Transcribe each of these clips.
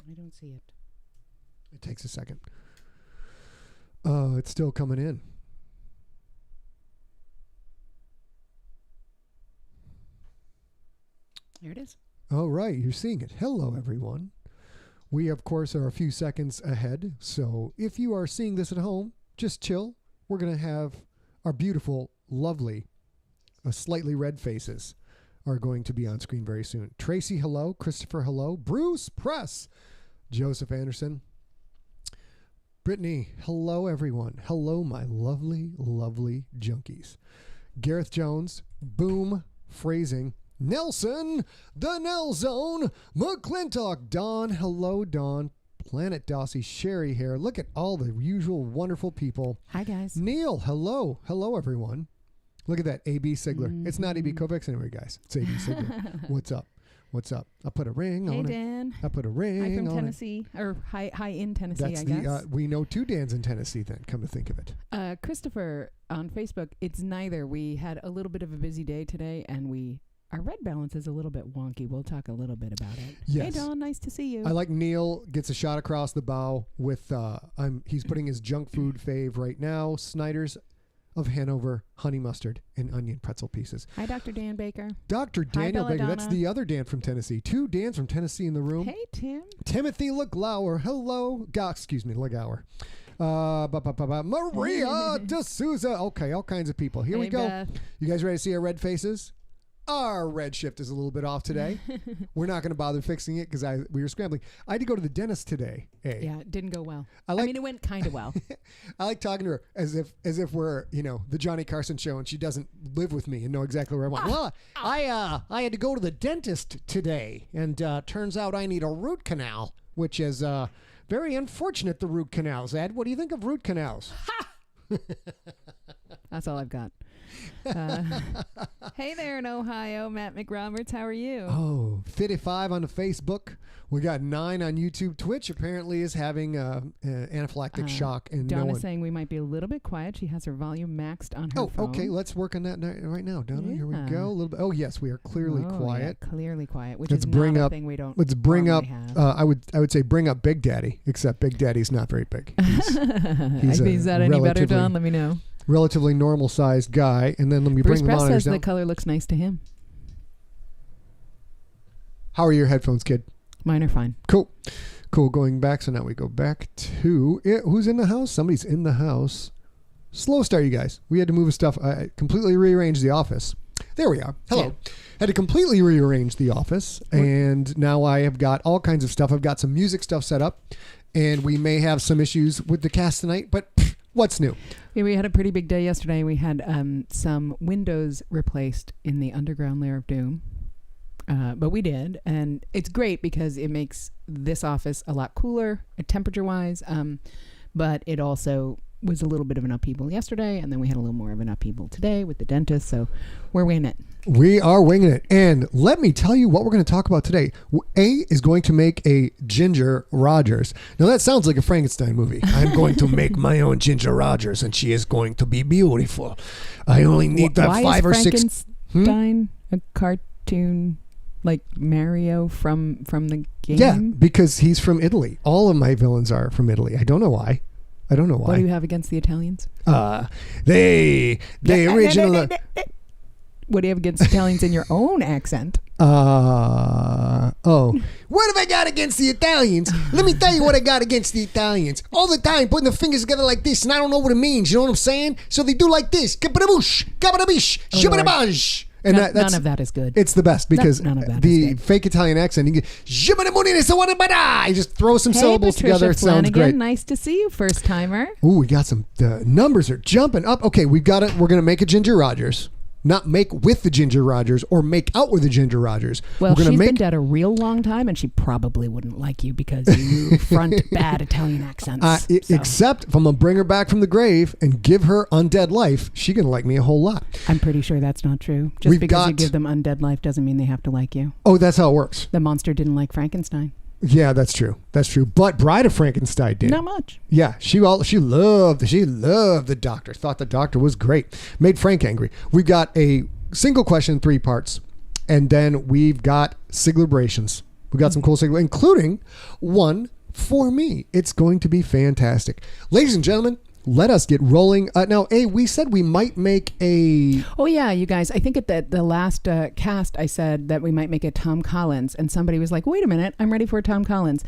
I don't see it. It takes a second. It's still coming in. Here it is. All right, you're seeing it. Hello, everyone. We, of course, are a few seconds ahead. So if you are seeing this at home, just chill. We're going to have our beautiful, lovely, slightly red faces are going to be on screen very soon. Tracy, hello. Christopher, hello. Bruce, press. Joseph Anderson. Brittany, hello, everyone. Hello, my lovely, lovely junkies. Gareth Jones, boom, phrasing. Nelson, the Nell Zone, McClintock, Dawn, hello, Dawn, Planet Dossie, Sherry here. Look at all the usual wonderful people. Hi, guys. Neil, hello. Hello, everyone. Look at that, A.B. Sigler. Mm-hmm. It's not A.B. Kovacs anyway, guys. It's A.B. Sigler. What's up? What's up? I put a ring on it. Hey, Dan. I put a ring Hi from on Tennessee, or hi in Tennessee, That's I guess. we know two Dans in Tennessee then, come to think of it. Christopher on Facebook, it's neither. We had a little bit of a busy day today, and our red balance is a little bit wonky. We'll talk a little bit about it. Yes. Hey, Dawn, nice to see you. I like Neil gets a shot across the bow with, he's putting his junk food fave right now, Snyder's of Hanover, honey mustard, and onion pretzel pieces. Hi, Dr. Dan Baker. Dr. Daniel Baker, Belladonna. that's the other Dan from Tennessee. Two Dans from Tennessee in the room. Hey, Tim. Timothy LeGlower, hello. LeGower. Maria D'Souza. Okay, all kinds of people. Here Hey, we go. Beth. You guys ready to see our red faces? Our red shift is a little bit off today. We're not going to bother fixing it because we were scrambling. I had to go to the dentist today. Yeah, it didn't go well. I mean, it went kind of well. I like talking to her as if we're, the Johnny Carson show and she doesn't live with me and know exactly where I want. Well, I had to go to the dentist today and turns out I need a root canal, which is very unfortunate, the root canals. Ed, what do you think of root canals? That's all I've got. Hey there in Ohio, Matt McRoberts. How are you? Oh, 55 on the Facebook. We got 9 on YouTube. Twitch apparently is having anaphylactic shock. And Donna's saying we might be a little bit quiet. She has her volume maxed on her phone. Okay. Let's work on that right now. Donna, here we go. A little bit. Oh, yes, we are clearly quiet. Yeah, clearly quiet, which Let's is bring not up, a thing we don't Let's bring up, have. I would say bring up Big Daddy, except Big Daddy's not very big. Is that any better, Don? Let me know. Relatively normal sized guy, and then let me Bruce bring the Press monitors says down. the color looks nice to him. How are your headphones, kid? Mine are fine. Cool. Going back. So now we go back to it. Who's in the house? Somebody's in the house. Slow start, you guys. We had to move stuff. I completely rearranged the office. There we are. Hello. Yeah. Had to completely rearrange the office, and now I have got all kinds of stuff. I've got some music stuff set up, and we may have some issues with the cast tonight, but what's new? Yeah, we had a pretty big day yesterday. We had some windows replaced in the underground layer of doom. But we did, and it's great because it makes this office a lot cooler temperature-wise, but it also was a little bit of an upheaval yesterday, and then we had a little more of an upheaval today with the dentist, so we're winging it. We are winging it, and let me tell you what we're going to talk about today. A is going to make a Ginger Rogers. Now, that sounds like a Frankenstein movie. I'm going to make my own Ginger Rogers, and she is going to be beautiful. I only need that 5 or 6... Why is Frankenstein a cartoon... like Mario from the game? Yeah, because he's from Italy. All of my villains are from Italy. I don't know why. What do you have against the Italians? They originally... What do you have against Italians in your own accent? What have I got against the Italians? Let me tell you what I got against the Italians. All the time putting the fingers together like this, and I don't know what it means. You know what I'm saying? So they do like this. Kabadaboosh, kabadabish, shibadabash. And none of that is good. It's the best because none of that the is fake Italian accent, you just throw some syllables Patricia together. It Flanagan, sounds great. Nice to see you, first timer. Ooh, we got some numbers are jumping up. Okay, we've got it. We're gonna make a Ginger Rogers. Not make with the Ginger Rogers or make out with the Ginger Rogers. Well, she's been dead a real long time, and she probably wouldn't like you because you front bad Italian accents. Except if I'm going to bring her back from the grave and give her undead life, she's going to like me a whole lot. I'm pretty sure that's not true. Just because you give them undead life doesn't mean they have to like you. Oh, that's how it works. The monster didn't like Frankenstein. Yeah, that's true. But Bride of Frankenstein did. Not much. Yeah, she loved the doctor. Thought the doctor was great. Made Frank angry. We've got a single question, 3 parts, and then we've got Siglerbrations. We've got some cool Sigler, including one for me. It's going to be fantastic. Ladies and gentlemen, let us get rolling. Now, we said we might make a... Oh, yeah, you guys. I think at the last cast, I said that we might make a Tom Collins. And somebody was like, wait a minute, I'm ready for a Tom Collins.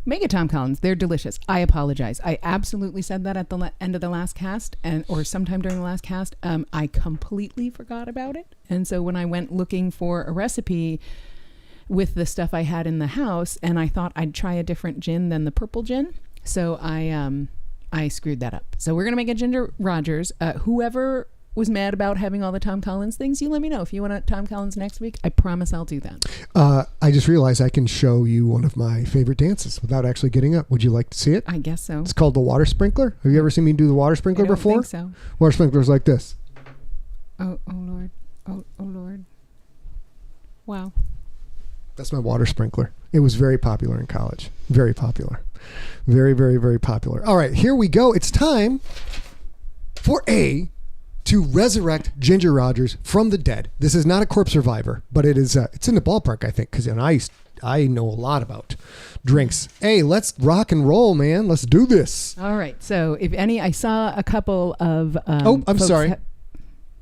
Make a Tom Collins. They're delicious. I apologize. I absolutely said that at the end of the last cast or sometime during the last cast. I completely forgot about it. And so when I went looking for a recipe with the stuff I had in the house, and I thought I'd try a different gin than the purple gin. So I screwed that up. So we're going to make a Ginger Rogers. Whoever was mad about having all the Tom Collins things, you let me know. If you want a Tom Collins next week, I promise I'll do that. I just realized I can show you one of my favorite dances without actually getting up. Would you like to see it? I guess so. It's called the water sprinkler. Have you ever seen me do the water sprinkler before? I think so. Water sprinkler's like this. Oh Lord. Oh Lord. Wow. That's my water sprinkler. It was very popular in college. Very popular. Very, very, very popular. All right, here we go. It's time for to resurrect Ginger Rogers from the dead. This is not a corpse survivor, but it's in the ballpark, I think, because I know a lot about drinks. Let's rock and roll, man. Let's do this. All right. So I saw a couple of... I'm sorry.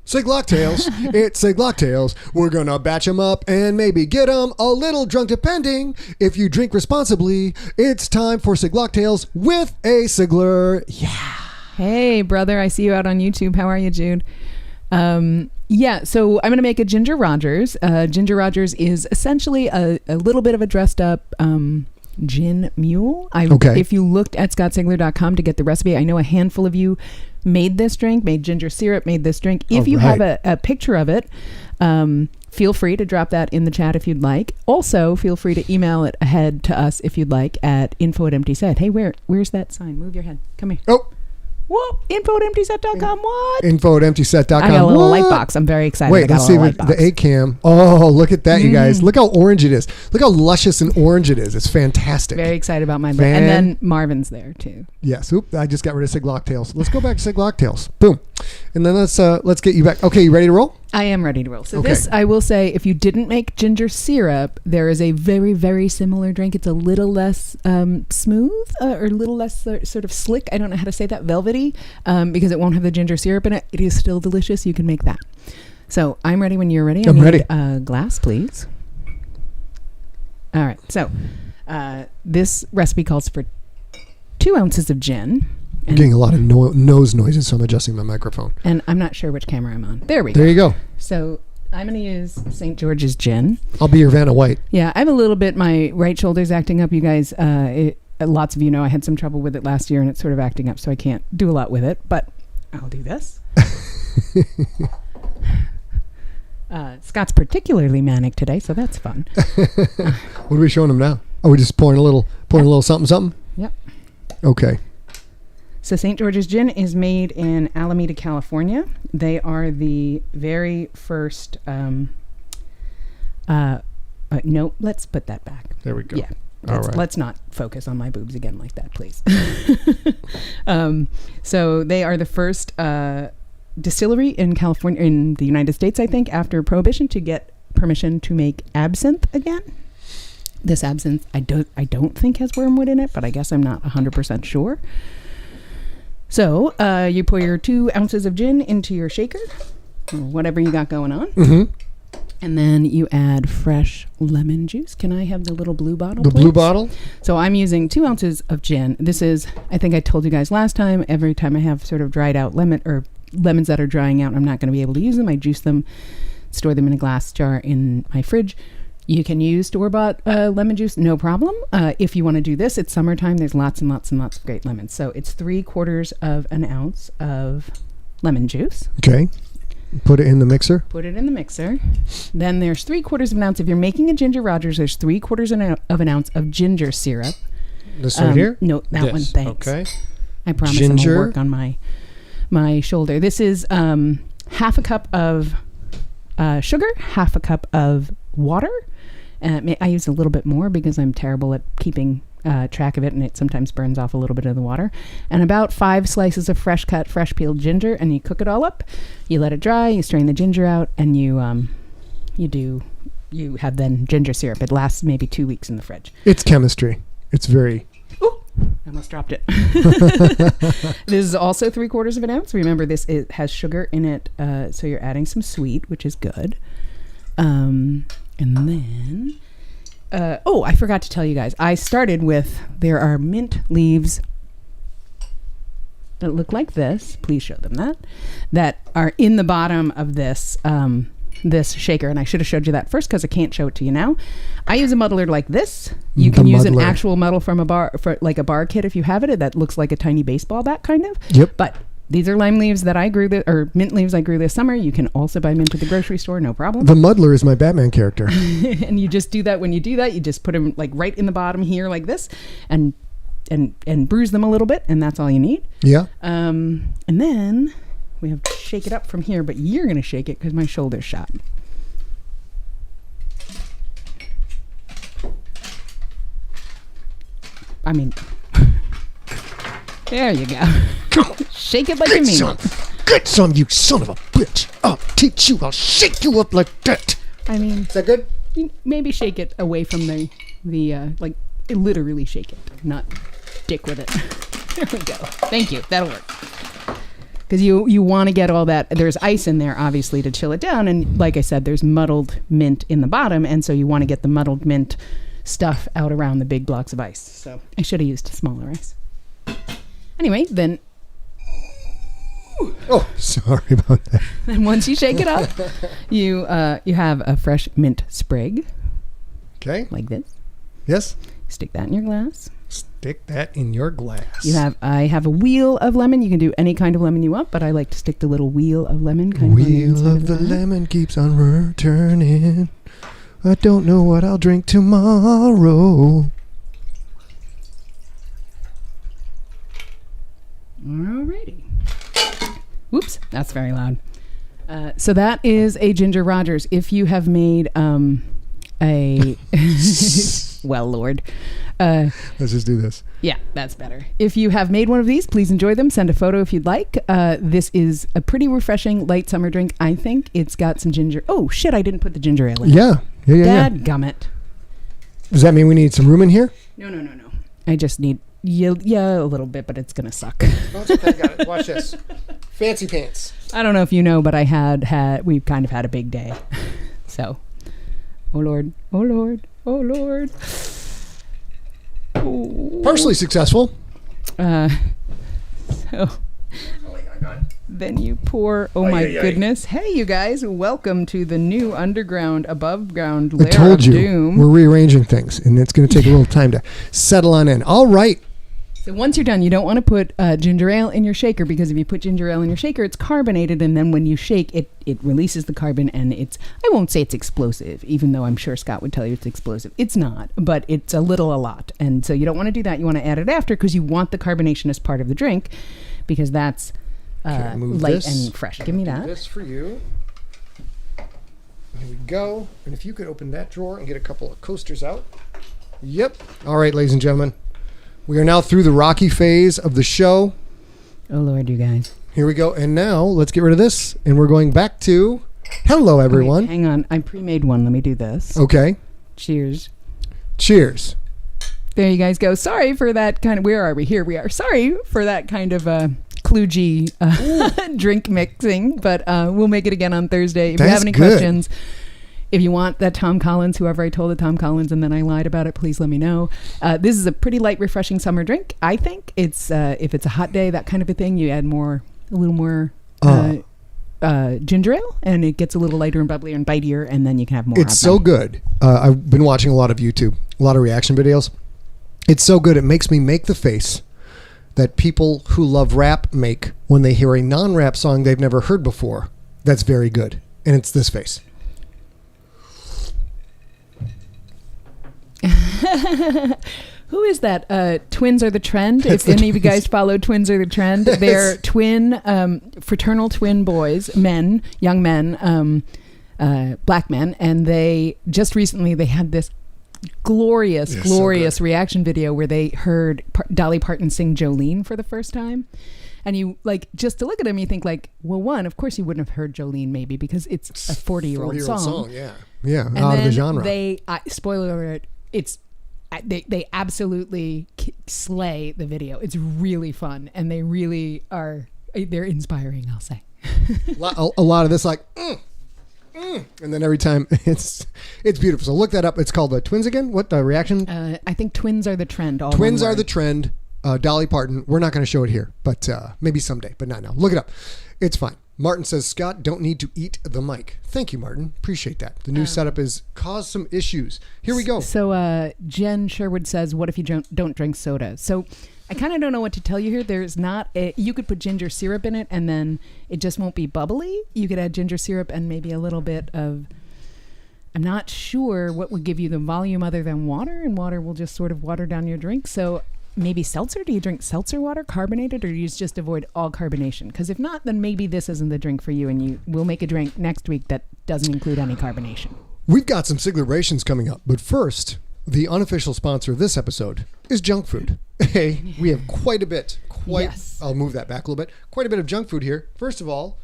Siglocktails. It's Siglocktails. We're going to batch them up and maybe get them a little drunk depending. If you drink responsibly, it's time for Siglocktails with a Sigler. Yeah. Hey, brother. I see you out on YouTube. How are you, Jude? Yeah, so I'm going to make a Ginger Rogers. Ginger Rogers is essentially a little bit of a dressed up gin mule. Okay. If you looked at scottsigler.com to get the recipe, I know a handful of you made this drink, made ginger syrup, made this drink. If you have a picture of it, feel free to drop that in the chat if you'd like. Also, feel free to email it ahead to us if you'd like at info@emptyset. Hey, where's that sign? Move your head. Come here. Oh. Whoa, info@emptyset.com. What? Info@emptyset.com. I got a little light box. I'm very excited. Wait, let's see the 8cam. Oh, look at that, you guys. Look how orange it is. Look how luscious and orange it is. It's fantastic. Very excited about my and then Marvin's there too. Yes. Oop, I just got rid of Siglocktails. Let's go back to Siglocktails. Boom. And then let's get you back. Okay, you ready to roll? I am ready to roll. So this, I will say, if you didn't make ginger syrup, there is a very, very similar drink. It's a little less smooth or a little less sort of slick. I don't know how to say that, velvety, because it won't have the ginger syrup in it. It is still delicious. You can make that. So I'm ready when you're ready. I'm ready. A glass, please. All right. So this recipe calls for 2 ounces of gin. I'm getting a lot of nose noises, so I'm adjusting my microphone. And I'm not sure which camera I'm on. There we go. There you go. So I'm going to use St. George's gin. I'll be your Vanna White. Yeah, I have a little bit, my right shoulder's acting up. You guys, lots of you know I had some trouble with it last year, and it's sort of acting up, so I can't do a lot with it. But I'll do this. Scott's particularly manic today, so that's fun. What are we showing him now? Are we just pouring a little something? Yep. Okay. So St. George's Gin is made in Alameda, California. They are the very first... no, let's put that back. There we go. Yeah. Let's not focus on my boobs again like that, please. So they are the first distillery in California, in the United States, I think, after Prohibition, to get permission to make absinthe again. This absinthe, I don't think has wormwood in it, but I guess I'm not 100% sure. So you pour your 2 ounces of gin into your shaker, or whatever you got going on. Mm-hmm. And then you add fresh lemon juice. Can I have the little blue bottle, please? Blue bottle? So I'm using 2 ounces of gin. This is, I think I told you guys last time, every time I have sort of dried out lemons that are drying out, I'm not going to be able to use them. I juice them, store them in a glass jar in my fridge. You can use store-bought lemon juice, no problem. If you want to do this, it's summertime. There's lots and lots and lots of great lemons. So it's 3/4 of an ounce of lemon juice. Okay. Put it in the mixer. Put it in the mixer. Then there's 3/4 of an ounce. If you're making a Ginger Rogers, there's 3/4 of an ounce of ginger syrup. This right here? No, that one, thanks. Okay. I promise Ginger. I'm going to work on my shoulder. This is half a cup of sugar, half a cup of water. I use a little bit more because I'm terrible at keeping track of it, and it sometimes burns off a little bit of the water. And about 5 slices of fresh cut, fresh peeled ginger, and you cook it all up. You let it dry. You strain the ginger out, and you do you have then ginger syrup. It lasts maybe 2 weeks in the fridge. It's chemistry. It's very... Ooh, I almost dropped it. This is also 3/4 of an ounce. Remember, it has sugar in it, so you're adding some sweet, which is good. And then... I forgot to tell you guys. I started with, there are mint leaves that look like this. Please show them that are in the bottom of this this shaker. And I should have showed you that first because I can't show it to you now. I use a muddler like this. You can use an actual muddle from a bar, for like a bar kit if you have it. That looks like a tiny baseball bat kind of. Yep. But these are lime leaves that I grew, or mint leaves I grew this summer. You can also buy mint at the grocery store, no problem. The muddler is my Batman character. And you just do that. When you do that, you just put them like right in the bottom here like this, and bruise them a little bit, and that's all you need. Yeah. And then we have to shake it up from here, but you're going to shake it because my shoulder's shot. I mean, there you go. Shake it like you mean it. Get some, you son of a bitch. I'll teach you. I'll shake you up like that. I mean, is that good? Maybe shake it away from the like, literally shake it, not dick with it. There we go. Thank you. That'll work. Because you want to get all that. There's ice in there, obviously, to chill it down. And like I said, there's muddled mint in the bottom. And so you want to get the muddled mint stuff out around the big blocks of ice. So I should have used smaller ice. Anyway, then... Oh, sorry about that. Then once you shake it up, you have a fresh mint sprig. Okay. Like this. Yes. Stick that in your glass. Stick that in your glass. I have a wheel of lemon. You can do any kind of lemon you want, but I like to stick the little wheel of lemon. Wheel of the lemon keeps on returning. I don't know what I'll drink tomorrow. Alrighty. Whoops, that's very loud. So that is a Ginger Rogers. If you have made a... well, Lord. Let's just do this. Yeah, that's better. If you have made one of these, please enjoy them. Send a photo if you'd like. This is a pretty refreshing light summer drink, I think. It's got some ginger. Oh, shit, I didn't put the ginger ale in. Yeah. Dadgummit. Does that mean we need some room in here? No. I just need... Yeah, a little bit, but it's going to suck. Oh, it's okay. Got it. Watch this. Fancy pants. I don't know if you know, but we've kind of had a big day. So, oh Lord. Oh. Partially successful. So, then you pour, my goodness. Hey, you guys, welcome to the new underground, above ground lair of doom. I told you, we're rearranging things, and it's going to take a little time to settle on in. All right. So once you're done, you don't want to put ginger ale in your shaker, because if you put ginger ale in your shaker, it's carbonated, and then when you shake, it releases the carbon, and I won't say it's explosive, even though I'm sure Scott would tell you it's explosive. It's not, but it's a lot. And so you don't want to do that. You want to add it after, because you want the carbonation as part of the drink, because that's light and fresh. Give me that. This for you. Here we go. And if you could open that drawer and get a couple of coasters out. Yep. All right, ladies and gentlemen. We are now through the rocky phase of the show. Oh, Lord, you guys. Here we go. And now let's get rid of this. And we're going back to... Hello, everyone. Okay, hang on. I pre-made one. Let me do this. Okay. Cheers. Cheers. There you guys go. Sorry for that kind of... Where are we? Here we are. Sorry for that kind of... kludgy drink mixing, but we'll make it again on Thursday. If you have any questions, if you want that Tom Collins, whoever I told the Tom Collins and then I lied about it, please let me know. This is a pretty light, refreshing summer drink. I think it's if it's a hot day, that kind of a thing, you add a little more ginger ale, and it gets a little lighter and bubblier and bitier, and then you can have more. It's so good. I've been watching a lot of YouTube, a lot of reaction videos. It's so good. It makes me make the face that people who love rap make when they hear a non-rap song they've never heard before. That's very good. And it's this face. Who is that? Twins Are the Trend. If any of you guys follow Twins Are the Trend, they're fraternal twin boys, young men, black men. And they just recently, they had this glorious reaction video where they heard Dolly Parton sing Jolene for the first time. And you like just to look at him, you think like, well, one, of course you wouldn't have heard Jolene maybe because it's a 40-year-old song. Yeah, And out then of the genre. They spoiler alert, they absolutely slay the video. It's really fun, and they really are. They're inspiring, I'll say. a lot of this like. And then every time it's beautiful. So look that up. It's called Twins again. What the reaction? I think twins are the trend. Twins are the trend. Dolly Parton. We're not going to show it here, but maybe someday, but not now. Look it up. It's fine. Martin says, Scott, don't need to eat the mic. Thank you, Martin. Appreciate that. The new setup has caused some issues. Here we go. So Jen Sherwood says, what if you don't drink soda? So I kind of don't know what to tell you here. There's not you could put ginger syrup in it and then it just won't be bubbly. You could add ginger syrup and maybe a little bit of, I'm not sure what would give you the volume other than water, and water will just sort of water down your drink. So maybe seltzer. Do you drink seltzer water, carbonated, or do you just avoid all carbonation? Because if not, then maybe this isn't the drink for you, and we'll make a drink next week that doesn't include any carbonation. We've got some Siglerbrations coming up, but first, the unofficial sponsor of this episode is junk food. Hey, we have quite a bit. Yes. I'll move that back a little bit. Quite a bit of junk food here. First of all,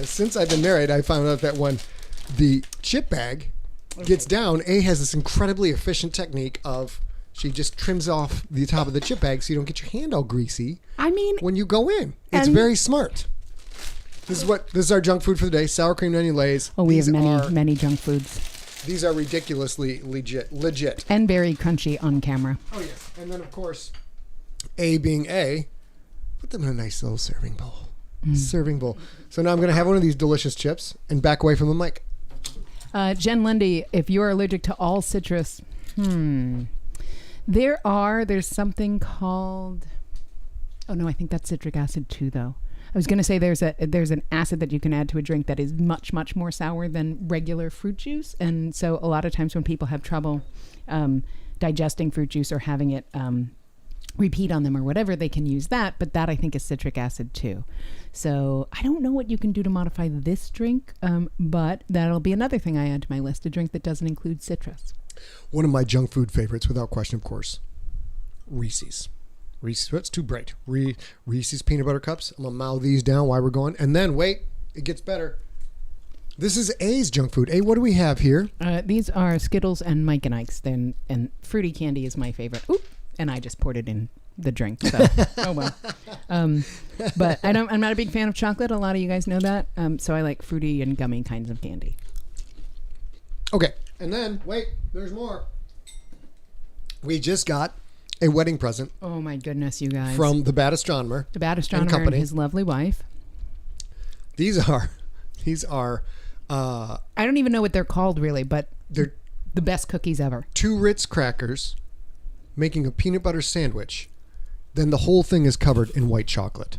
since I've been married, I found out that when the chip bag gets down, A has this incredibly efficient technique of she just trims off the top of the chip bag so you don't get your hand all greasy. I mean, when you go in, it's very smart. This is our junk food for the day: sour cream and onion lays. Oh, we have many junk foods. These are ridiculously legit. And very crunchy on camera. Oh, yes. And then, of course, A being A, put them in a nice little serving bowl. Serving bowl. So now I'm going to have one of these delicious chips and back away from the mic. Jen Lundy, if you're allergic to all citrus, there's something called, oh no, I think that's citric acid too, though. I was going to say there's an acid that you can add to a drink that is much, much more sour than regular fruit juice. And so a lot of times when people have trouble digesting fruit juice or having it repeat on them or whatever, they can use that. But that I think is citric acid too. So I don't know what you can do to modify this drink, but that'll be another thing I add to my list, a drink that doesn't include citrus. One of my junk food favorites, without question, of course, Reese's. That's too bright. Reese's peanut butter cups. I'm going to mow these down while we're going. And then, wait, it gets better. This is A's junk food. A, what do we have here? These are Skittles and Mike and Ike's. And fruity candy is my favorite. Oop, and I just poured it in the drink. So, oh well. But I'm not a big fan of chocolate. A lot of you guys know that. So I like fruity and gummy kinds of candy. Okay. And then, wait, there's more. We just got a wedding present. Oh my goodness, you guys. From the Bad Astronomer. The Bad Astronomer and his lovely wife. These are I don't even know what they're called really, but they're the best cookies ever. 2 Ritz crackers making a peanut butter sandwich. Then the whole thing is covered in white chocolate.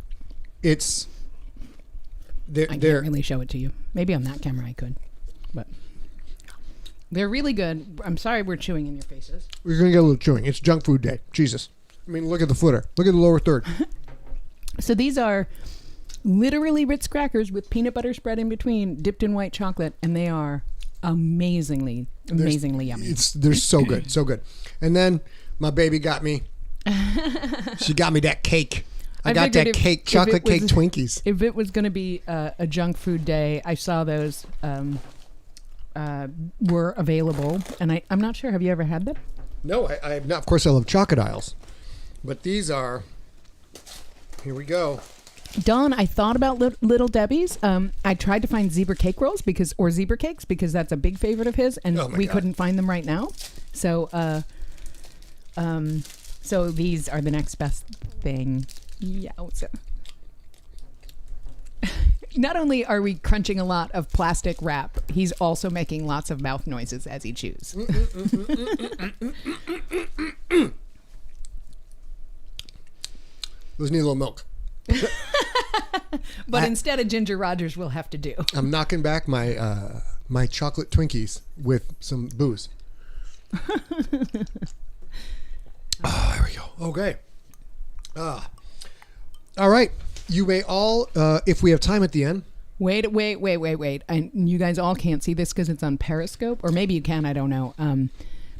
I can't really show it to you. Maybe on that camera I could. But they're really good. I'm sorry we're chewing in your faces. We're going to get a little chewing. It's junk food day. Jesus. I mean, look at the footer. Look at the lower third. So these are literally Ritz crackers with peanut butter spread in between, dipped in white chocolate, and they are amazingly yummy. They're so good. So good. And then my baby got me. She got me that cake. I got that cake, chocolate cake Twinkies. If it was going to be a junk food day, I saw those were available, and I'm not sure. Have you ever had them? No, I have not. Of course, I love chocolate aisles, but these are. Here we go. Dawn, I thought about Little Debbie's. I tried to find zebra cake rolls or zebra cakes because that's a big favorite of his, and we couldn't find them right now. So, so these are the next best thing. Yeah. Not only are we crunching a lot of plastic wrap, he's also making lots of mouth noises as he chews. Those need a little milk. But instead of Ginger Rogers, we'll have to do. I'm knocking back my my chocolate Twinkies with some booze. Oh, there we go. Okay. All right. You may all, if we have time at the end. Wait. And you guys all can't see this because it's on Periscope, or maybe you can. I don't know.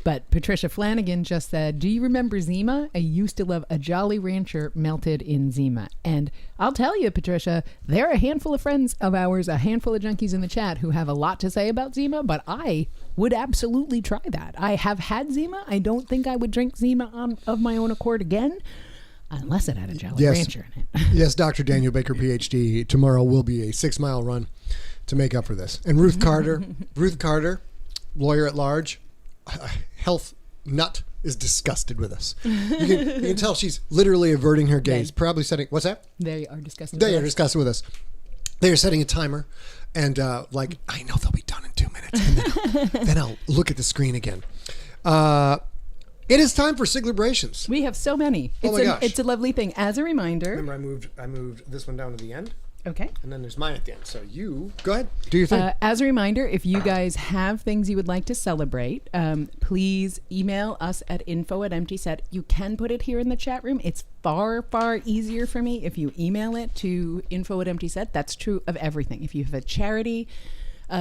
But Patricia Flanagan just said, do you remember Zima? I used to love a Jolly Rancher melted in Zima. And I'll tell you, Patricia, there are a handful of friends of ours, a handful of junkies in the chat who have a lot to say about Zima, but I would absolutely try that. I have had Zima. I don't think I would drink Zima of my own accord again, unless it had a Jolly Rancher in it. Yes, Dr. Daniel Baker, PhD. Tomorrow will be a 6-mile run to make up for this. And Ruth Carter, lawyer at large, health nut, is disgusted with us. You can tell she's literally averting her gaze, probably setting, what's that? They are disgusted with us. They are setting a timer and like, I know they'll be done in 2 minutes. And then I'll look at the screen again. It is time for Siglerbrations. We have so many. Oh my gosh. It's a lovely thing. As a reminder. Remember, I moved this one down to the end. Okay. And then there's mine at the end. So you go ahead, do your thing. As a reminder, if you guys have things you would like to celebrate, please email us at info@emptyset. You can put it here in the chat room. It's far, far easier for me if you email it to info@emptyset. That's true of everything. If you have a charity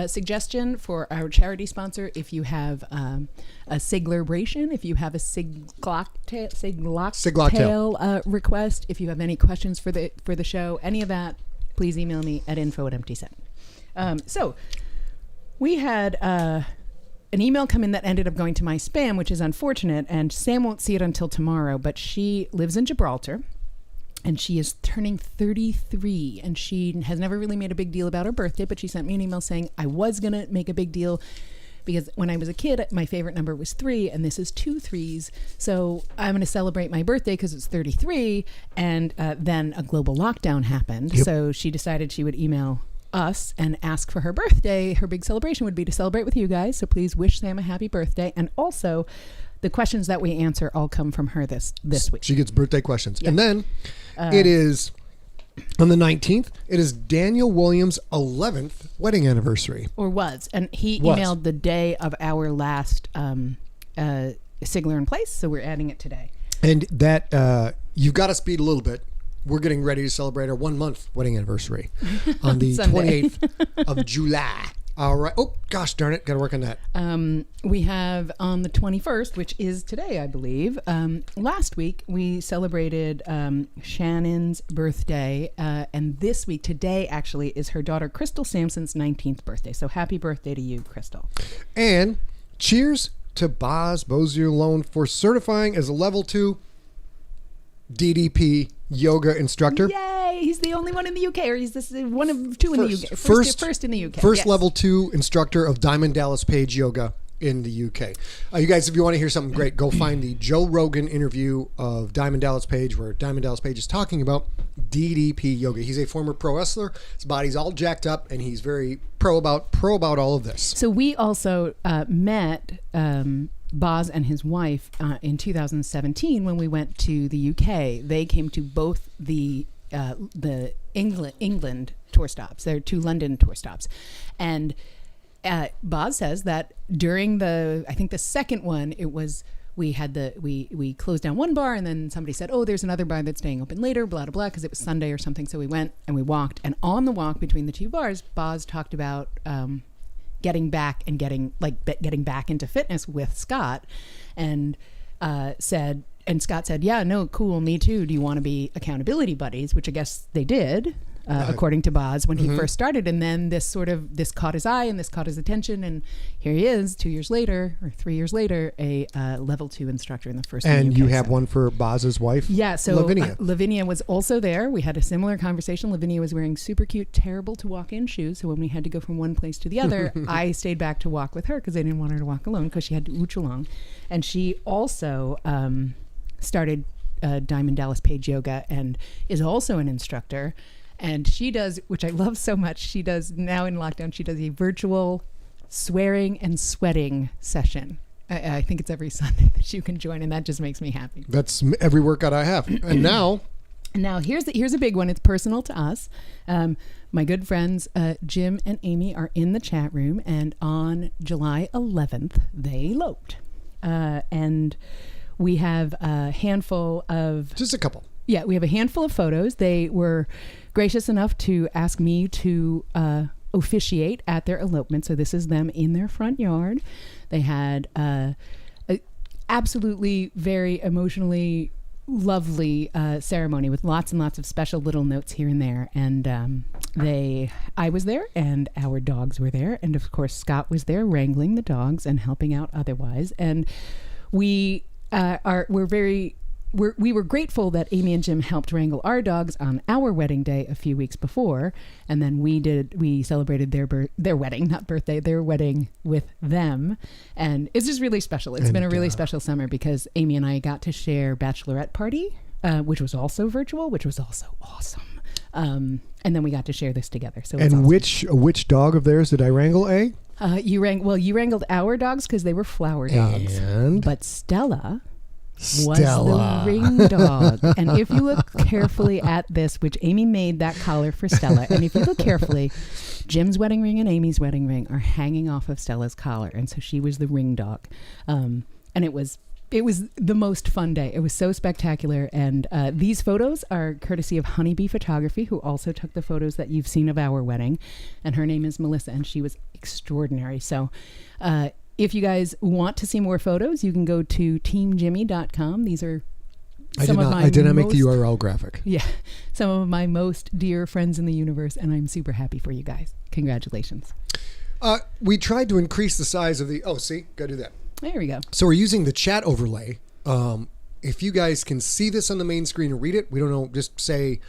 suggestion for our charity sponsor, if you have a Siglerbration, if you have a Siglocktail request, if you have any questions for the show, any of that, please email me at info@emptyset. So we had an email come in that ended up going to my spam, which is unfortunate, and Sam won't see it until tomorrow, but she lives in Gibraltar and she is turning 33, and she has never really made a big deal about her birthday, but she sent me an email saying, I was going to make a big deal because when I was a kid, my favorite number was 3, and this is 2 3s. So I'm going to celebrate my birthday because it's 33. And then a global lockdown happened. Yep. So she decided she would email us and ask for her birthday. Her big celebration would be to celebrate with you guys. So please wish Sam a happy birthday. And also, the questions that we answer all come from her this week. She gets birthday questions. Yeah. And then it is on the 19th. It is Daniel Williams' 11th wedding anniversary. Or was. And he emailed the day of our last SIGLERinPLACE. So we're adding it today. And that, you've got to speed a little bit. We're getting ready to celebrate our 1-month wedding anniversary on the 28th of July. All right. Oh, gosh darn it. Got to work on that. We have on the 21st, which is today, I believe. Last week, we celebrated Shannon's birthday. And this week, today, actually, is her daughter, Crystal Sampson's 19th birthday. So happy birthday to you, Crystal. And cheers to Boz Bozier-Lone for certifying as a level 2 DDP yoga instructor. Yay! He's the only one in the UK, or he's this one of 2 in the UK. First in the UK. First level 2 instructor of Diamond Dallas Page Yoga in the UK. You guys, if you want to hear something great, go find the Joe Rogan interview of Diamond Dallas Page, where Diamond Dallas Page is talking about DDP yoga. He's a former pro wrestler. His body's all jacked up, and he's very pro about all of this. So we also met Boz and his wife in 2017 when we went to the UK. They came to both the England tour stops. There are 2 London tour stops, and Boz says that during I think the second one, it was we closed down one bar, and then somebody said, oh, there's another bar that's staying open later, blah blah blah, because it was Sunday or something. So we went and we walked, and on the walk between the 2 bars, Boz talked about getting back into fitness with Scott, and Scott said, yeah, no, cool, me too. Do you want to be accountability buddies? Which I guess they did, according to Boz, when he first started. And then this caught his eye, and this caught his attention, and here he is 2 years later or 3 years later, a level 2 instructor in the first. And you have one for Boz's wife. Yeah, so Lavinia. Lavinia was also there. We had a similar conversation. Lavinia was wearing super cute, terrible to walk in shoes. So when we had to go from one place to the other, I stayed back to walk with her because I didn't want her to walk alone because she had to ooch along. And she also started Diamond Dallas Page Yoga and is also an instructor. And she does, which I love so much, she does now in lockdown, she does a virtual swearing and sweating session. I think it's every Sunday that you can join, and that just makes me happy. That's every workout I have. And now here's a big one. It's personal to us. My good friends Jim and Amy are in the chat room, and on July 11th, they eloped. And we have a handful of... Just a couple. Yeah, we have a handful of photos. They were gracious enough to ask me to officiate at their elopement. So this is them in their front yard. They had absolutely very emotionally lovely ceremony with lots and lots of special little notes here and there. And I was there, and our dogs were there, and of course Scott was there wrangling the dogs and helping out otherwise. And we we were grateful that Amy and Jim helped wrangle our dogs on our wedding day a few weeks before, and then we celebrated their wedding, not birthday, their wedding with them, and it's just really special. It's been a really special summer because Amy and I got to share bachelorette party, which was also virtual, which was also awesome. And then we got to share this together. So and awesome. which dog of theirs did I wrangle? You wrangled our dogs because they were flower dogs, but Stella was the ring dog. And if you look carefully at this, which Amy made that collar for Stella, and if you look carefully, Jim's wedding ring and Amy's wedding ring are hanging off of Stella's collar, and so she was the ring dog. And it was the most fun day. It was so spectacular. And these photos are courtesy of Honeybee Photography, who also took the photos that you've seen of our wedding. And her name is Melissa, and she was extraordinary. So if you guys want to see more photos, you can go to teamjimmy.com. These are I did not make the URL graphic. Yeah, some of my most dear friends in the universe, and I'm super happy for you guys. Congratulations. We tried to increase the size of the... Oh, see? Got to do that. There we go. So we're using the chat overlay. If you guys can see this on the main screen and read it, we don't know, just say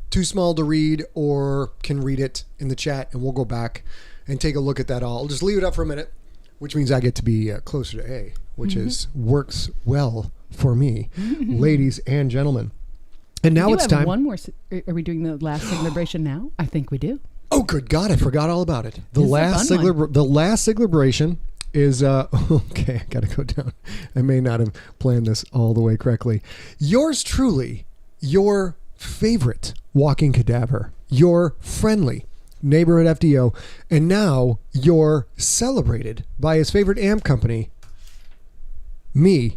too small to read or can read it in the chat, and we'll go back and take a look at that all. I'll just leave it up for a minute, which means I get to be closer to A, which is works well for me, ladies and gentlemen. And now it's time. One more. Are we doing the last Siglerbration now? I think we do. Oh, good God! I forgot all about it. The last Siglerbration is okay. I gotta go down. I may not have planned this all the way correctly. Yours truly, your favorite walking cadaver, your friendly neighborhood FDO, and now you're celebrated by his favorite amp company. I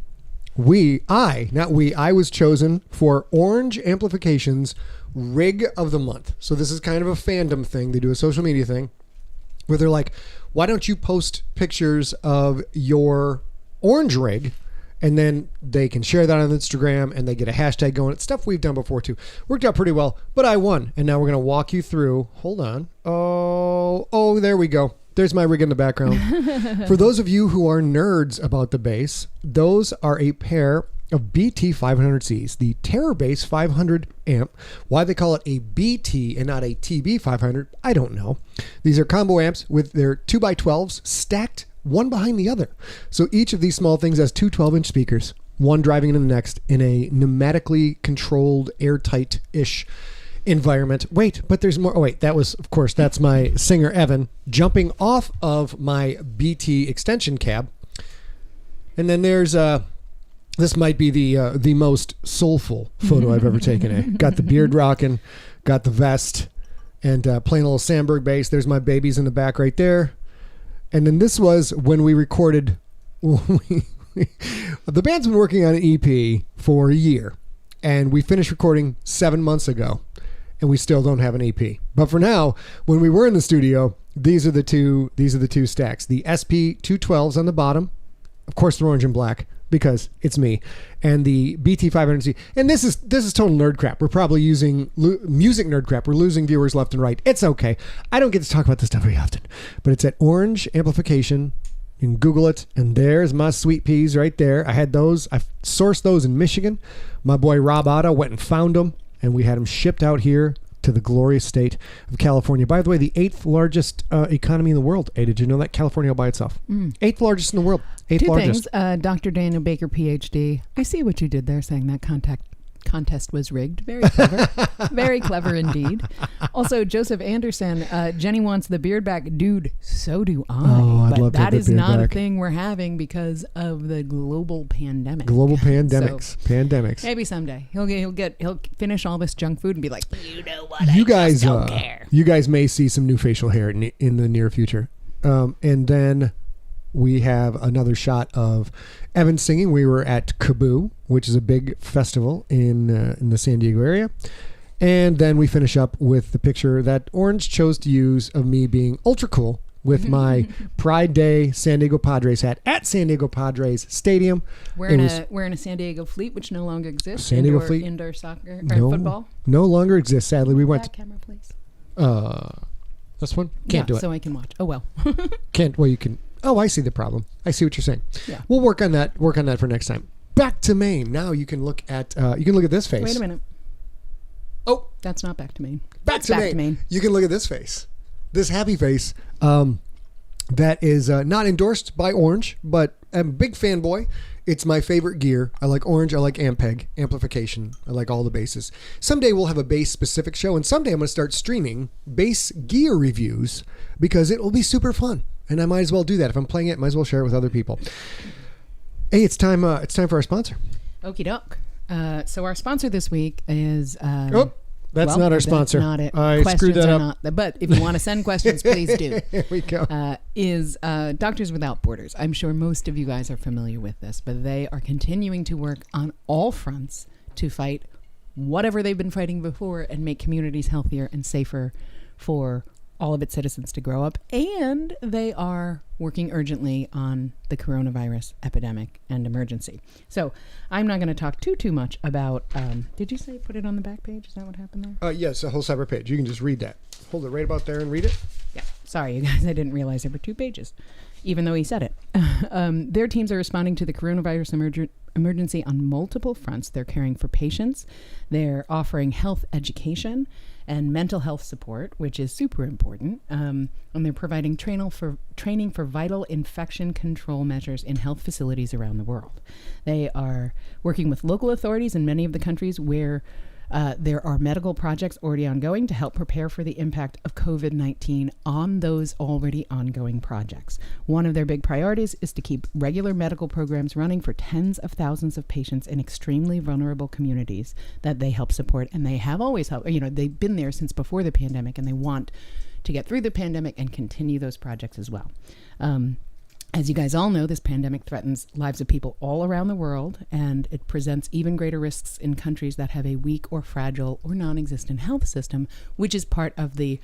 was chosen for Orange Amplification's Rig of the Month. So this is kind of a fandom thing. They do a social media thing where they're like, why don't you post pictures of your Orange rig, and then they can share that on Instagram and they get a hashtag going. It's stuff we've done before too. Worked out pretty well, but I won. And now we're going to walk you through. Hold on. Oh, there we go. There's my rig in the background. For those of you who are nerds about the bass, those are a pair of BT 500Cs, the Terror Bass 500 amp. Why they call it a BT and not a TB 500, I don't know. These are combo amps with their 2x12s stacked one behind the other. So each of these small things has two 12-inch speakers, one driving into the next in a pneumatically controlled, airtight-ish environment. Wait, but there's more. Oh, wait, that's my singer Evan jumping off of my BT extension cab. And then there's this might be the most soulful photo I've ever taken. Got the beard rocking, got the vest, and playing a little Sandberg bass. There's my babies in the back right there. And then this was when we recorded. The band's been working on an EP for a year, and we finished recording 7 months ago, and we still don't have an EP. But for now, when we were in the studio, these are the two stacks. The SP 212s on the bottom, of course, they're orange and black because it's me, and the BT 500C. And this is total nerd crap. We're probably using music nerd crap. We're losing viewers left and right. It's okay. I don't get to talk about this stuff very often, but it's at Orange Amplification. You can Google it, and there's my sweet peas right there. I had those. I sourced those in Michigan. My boy Rob Otta went and found them, and we had them shipped out here to the glorious state of California. By the way, the 8th largest economy in the world. Hey, did you know that? California all by itself. 8th largest in the world. 8th Two largest. things. Dr. Daniel Baker, PhD. I see what you did there, saying that contest was rigged. Very clever. Very clever indeed. Also, Joseph Anderson, Jenny wants the beard back. Dude, so do I. Oh, I'd love to have that is the beard not back. a thing we're having because of the global pandemic. Pandemics. Maybe someday he'll finish all this junk food and be like, you know what? You I guys just don't care. You guys may see some new facial hair in the near future. And then we have another shot of Evan singing. We were at Kaboo, which is a big festival in the San Diego area. And then we finish up with the picture that Orange chose to use of me being ultra cool with my Pride Day San Diego Padres hat at San Diego Padres Stadium. Wearing a San Diego Fleet, which no longer exists. San Diego Fleet. Indoor soccer or football. No longer exists. Sadly, we went. Back camera, please. This one can't do it. So I can watch. Oh well. Can't. Well, you can. Oh, I see the problem. I see what you're saying. Yeah. We'll work on that. Work on that for next time. Back to Maine. Now you can look at. This face. Wait a minute. Oh, that's not back to Maine. Back to Maine. You can look at this face. This happy face. That is not endorsed by Orange, but I'm a big fanboy. It's my favorite gear. I like Orange. I like Ampeg, amplification. I like all the basses. Someday we'll have a bass-specific show, and someday I'm going to start streaming bass gear reviews because it will be super fun, and I might as well do that. If I'm playing it, might as well share it with other people. Hey, it's time. It's time for our sponsor. Okie doke. So our sponsor this week is. That's not our sponsor. That's not it. I screwed that up. But if you want to send questions, please do. Here we go. Is Doctors Without Borders. I'm sure most of you guys are familiar with this, but they are continuing to work on all fronts to fight whatever they've been fighting before and make communities healthier and safer for all of its citizens to grow up. And they are working urgently on the coronavirus epidemic and emergency. So I'm not going to talk too much about, did you say put it on the back page? Is that what happened there? Yes, a whole separate page. You can just read that. Hold it right about there and read it. Yeah. Sorry, you guys. I didn't realize there were 2 pages, even though he said it. Their teams are responding to the coronavirus emergency on multiple fronts. They're caring for patients. They're offering health education and mental health support, which is super important. And they're providing training for vital infection control measures in health facilities around the world. They are working with local authorities in many of the countries where there are medical projects already ongoing to help prepare for the impact of COVID-19 on those already ongoing projects. One of their big priorities is to keep regular medical programs running for tens of thousands of patients in extremely vulnerable communities that they help support. And they have always helped, they've been there since before the pandemic, and they want to get through the pandemic and continue those projects as well. As you guys all know, this pandemic threatens lives of people all around the world, and it presents even greater risks in countries that have a weak or fragile or non-existent health system, which is part of the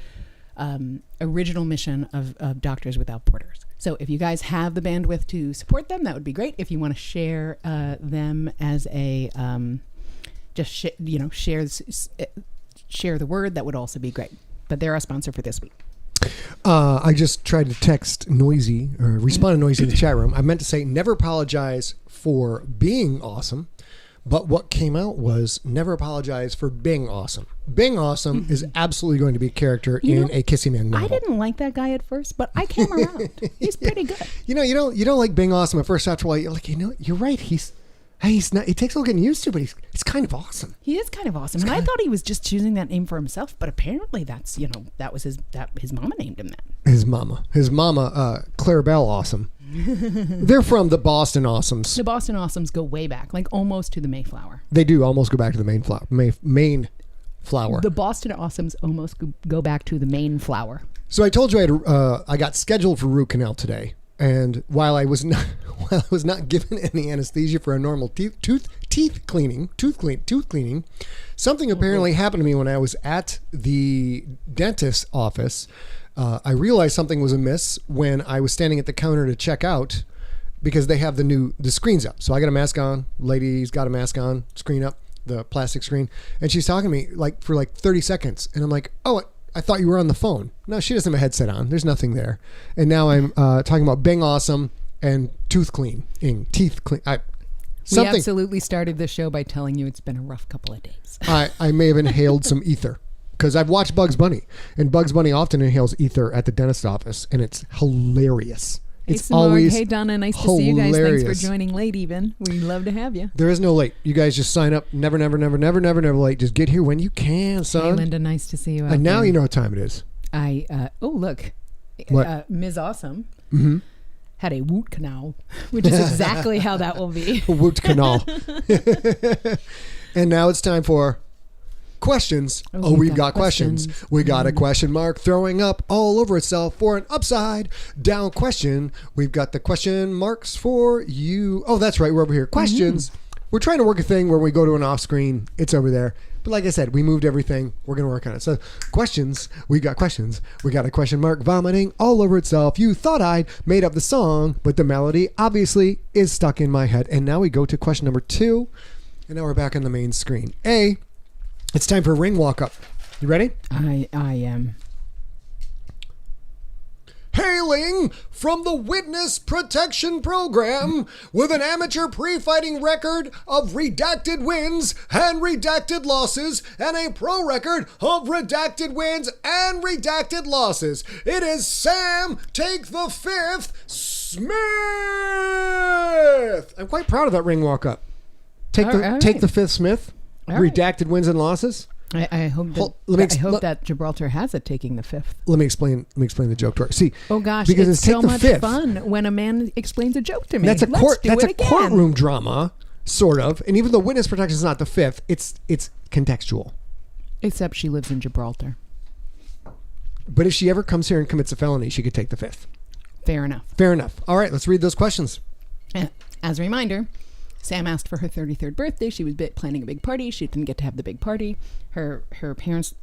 original mission of Doctors Without Borders. So if you guys have the bandwidth to support them, that would be great. If you want to share them as a, share the word, that would also be great. But they're our sponsor for this week. I just tried to text Noisy or respond to Noisy in the chat room. I meant to say never apologize for being awesome, but what came out was never apologize for being awesome. Being awesome is absolutely going to be a character in a Kissy Man novel. I didn't like that guy at first, but I came around. He's pretty good. You don't like being awesome at first. After a while, you're like, you're right. He's not. It takes a little getting used to, but he's kind of awesome. He is kind of awesome, and I thought he was just choosing that name for himself, but apparently that's that was his mama named him that. His mama, Clarabelle Awesome. They're from the Boston Awesomes. The Boston Awesomes go way back, like almost to the Mayflower. They do almost go back to the Maine flower. The Boston Awesomes almost go back to the Maine flower. So I told you I got scheduled for root canal today. And while I was not given any anesthesia for a normal tooth cleaning, something apparently happened to me when I was at the dentist's office. I realized something was amiss when I was standing at the counter to check out because they have the screens up. So I got a mask on. Lady's got a mask on, screen up, the plastic screen, and she's talking to me for 30 seconds, and I'm like, oh. I thought you were on the phone. No, she doesn't have a headset on. There's nothing there. And now I'm talking about being awesome and teeth clean. We absolutely started this show by telling you it's been a rough couple of days. I may have inhaled some ether because I've watched Bugs Bunny, and Bugs Bunny often inhales ether at the dentist office, and it's hilarious. Hey, it's Simone. Always hey, Donna. Nice to see you guys. Thanks for joining late even. We'd love to have you. There is no late. You guys just sign up. Never late. Just get here when you can, son. Hey, Linda. Nice to see you out And now there. you know what time it is. Look. What? Ms. Awesome had a root canal, which is exactly how that will be. A root canal. And now it's time for questions. We've got questions. We got a question mark throwing up all over itself for an upside down question. We've got the question marks for you. Oh, that's right. We're over here. Questions we're trying to work a thing where we go to an off screen. It's over there. But like I said, we moved everything. We're going to work on it. So questions. We got questions. We got a question mark vomiting all over itself. You thought I'd made up the song, but the melody obviously is stuck in my head. And now we go to question number 2. And now we're back on the main screen. A, it's time for ring walk up. You ready? I am. Hailing from the Witness Protection Program with an amateur pre-fighting record of redacted wins and redacted losses and a pro record of redacted wins and redacted losses. It is Sam Take the 5th Smith. I'm quite proud of that ring walk up. Take the 5th Smith. Redacted wins and losses. I hope that, that Gibraltar has it taking the 5th. Let me explain the joke to her. See, oh gosh, because it's take so the much 5th. fun when a man explains a joke to me. That's a courtroom drama, sort of. And even though witness protection is not the 5th, it's contextual. Except she lives in Gibraltar. But if she ever comes here and commits a felony, she could take the 5th. Fair enough. Fair enough. All right, let's read those questions. As a reminder, Sam asked for her 33rd birthday. She was planning a big party. She didn't get to have the big party. Her parents,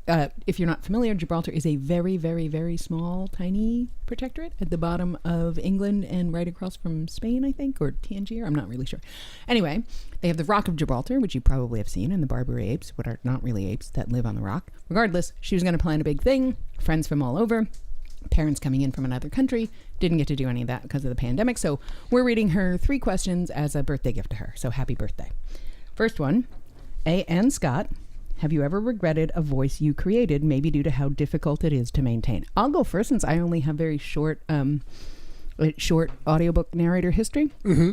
if you're not familiar, Gibraltar is a very, very, very small, tiny protectorate at the bottom of England and right across from Spain, I think, or Tangier. I'm not really sure. Anyway, they have the Rock of Gibraltar, which you probably have seen, and the Barbary apes, what are not really apes that live on the rock. Regardless, she was going to plan a big thing, friends from all over, parents coming in from another country. Didn't get to do any of that because of the pandemic. So we're reading her 3 questions as a birthday gift to her. So happy birthday. First one, A. and Scott, have you ever regretted a voice you created, maybe due to how difficult it is to maintain? I'll go first since I only have very short audiobook narrator history. Mm-hmm.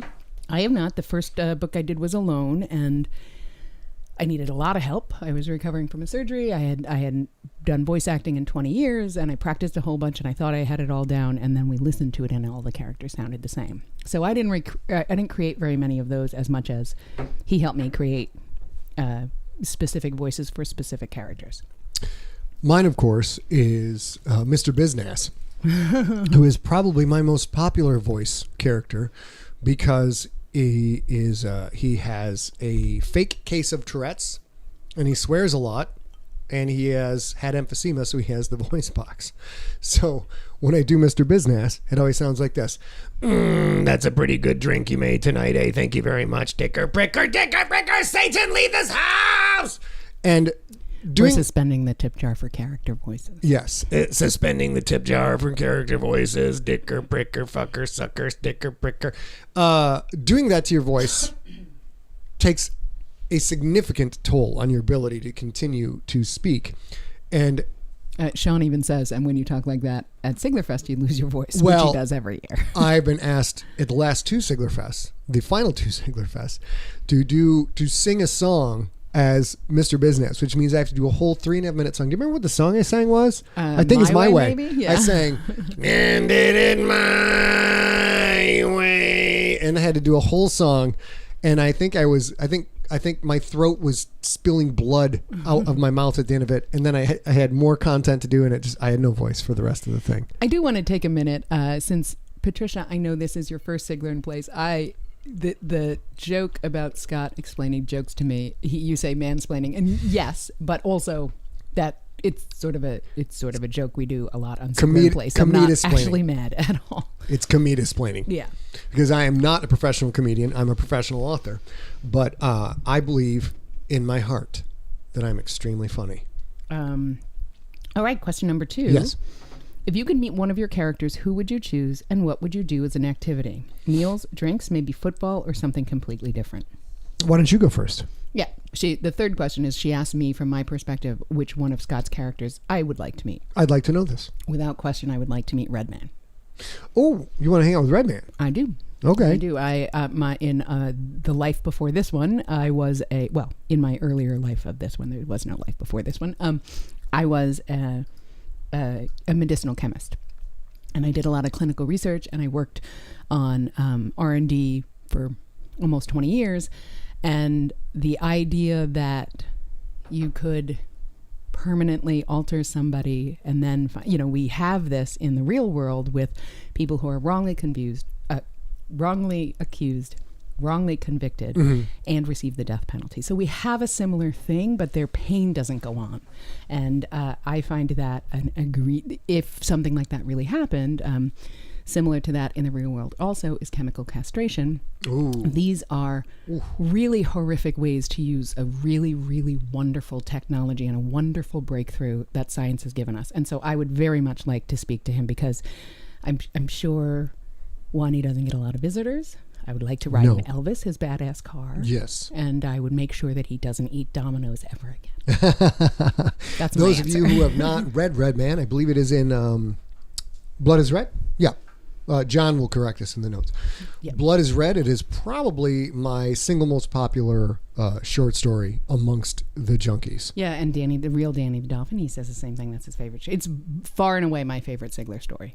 I have not. The first book I did was alone, and I needed a lot of help. I was recovering from a surgery. I hadn't done voice acting in 20 years, and I practiced a whole bunch, and I thought I had it all down, and then we listened to it, and all the characters sounded the same. So I didn't create very many of those as much as he helped me create specific voices for specific characters. Mine, of course, is Mr. Biznass, who is probably my most popular voice character because he has a fake case of Tourette's, and he swears a lot, and he has had emphysema, so he has the voice box. So when I do Mr. Biznass, it always sounds like this. That's a pretty good drink you made tonight, eh? Thank you very much, Dicker Pricker, Satan, leave this house! And we're suspending the tip jar for character voices. Yes, suspending the tip jar for character voices. Dicker, pricker, fucker, sucker, sticker, pricker. Doing that to your voice takes a significant toll on your ability to continue to speak. And Sean even says, and when you talk like that at Siglerfest, you lose your voice, well, which he does every year. I've been asked at the last 2 Siglerfests, the final 2 Siglerfests, to sing a song as Mr. Biznass, which means I have to do a whole 3.5 minute song. Do you remember what the song I sang was? I think it's My Way. Maybe? Yeah. I sang, and did it my way. And I had to do a whole song. And I think my throat was spilling blood out of my mouth at the end of it. And then I had more content to do, and I had no voice for the rest of the thing. I do want to take a minute, since Patricia, I know this is your first Sigler in Place. The joke about Scott explaining jokes to me, you say mansplaining, and yes, but also that it's sort of a joke we do a lot on Sigler in Place. I'm not actually mad at all. It's comedisplaining. Yeah. Because I am not a professional comedian. I'm a professional author. But I believe in my heart that I'm extremely funny. All right, question number 2. Yes. If you could meet one of your characters, who would you choose and what would you do as an activity? Meals, drinks, maybe football, or something completely different? Why don't you go first? Yeah. The third question is she asked me from my perspective which one of Scott's characters I would like to meet. I'd like to know this. Without question, I would like to meet Redman. Oh, you want to hang out with Redman? I do. Okay. I do. In the life before this one, I was in my earlier life of this one, there was no life before this one. I was a medicinal chemist, and I did a lot of clinical research, and I worked on R&D for almost 20 years. And the idea that you could permanently alter somebody, and then we have this in the real world with people who are wrongly accused wrongly convicted and receive the death penalty. So we have a similar thing, but their pain doesn't go on. And I find that if something like that really happened, similar to that in the real world also is chemical castration. Ooh. These are really horrific ways to use a really, really wonderful technology and a wonderful breakthrough that science has given us. And so I would very much like to speak to him, because I'm sure, one, he doesn't get a lot of visitors. I would like to ride in Elvis, his badass car. Yes. And I would make sure that he doesn't eat Domino's ever again. That's those my of answer. you who have not read Red Man, I believe it is in Blood is Red. Yeah. John will correct us in the notes. Yep. Blood is Red. It is probably my single most popular short story amongst the junkies. Yeah, and Danny, the real Danny the Dolphin, he says the same thing. That's his favorite. It's far and away my favorite Sigler story.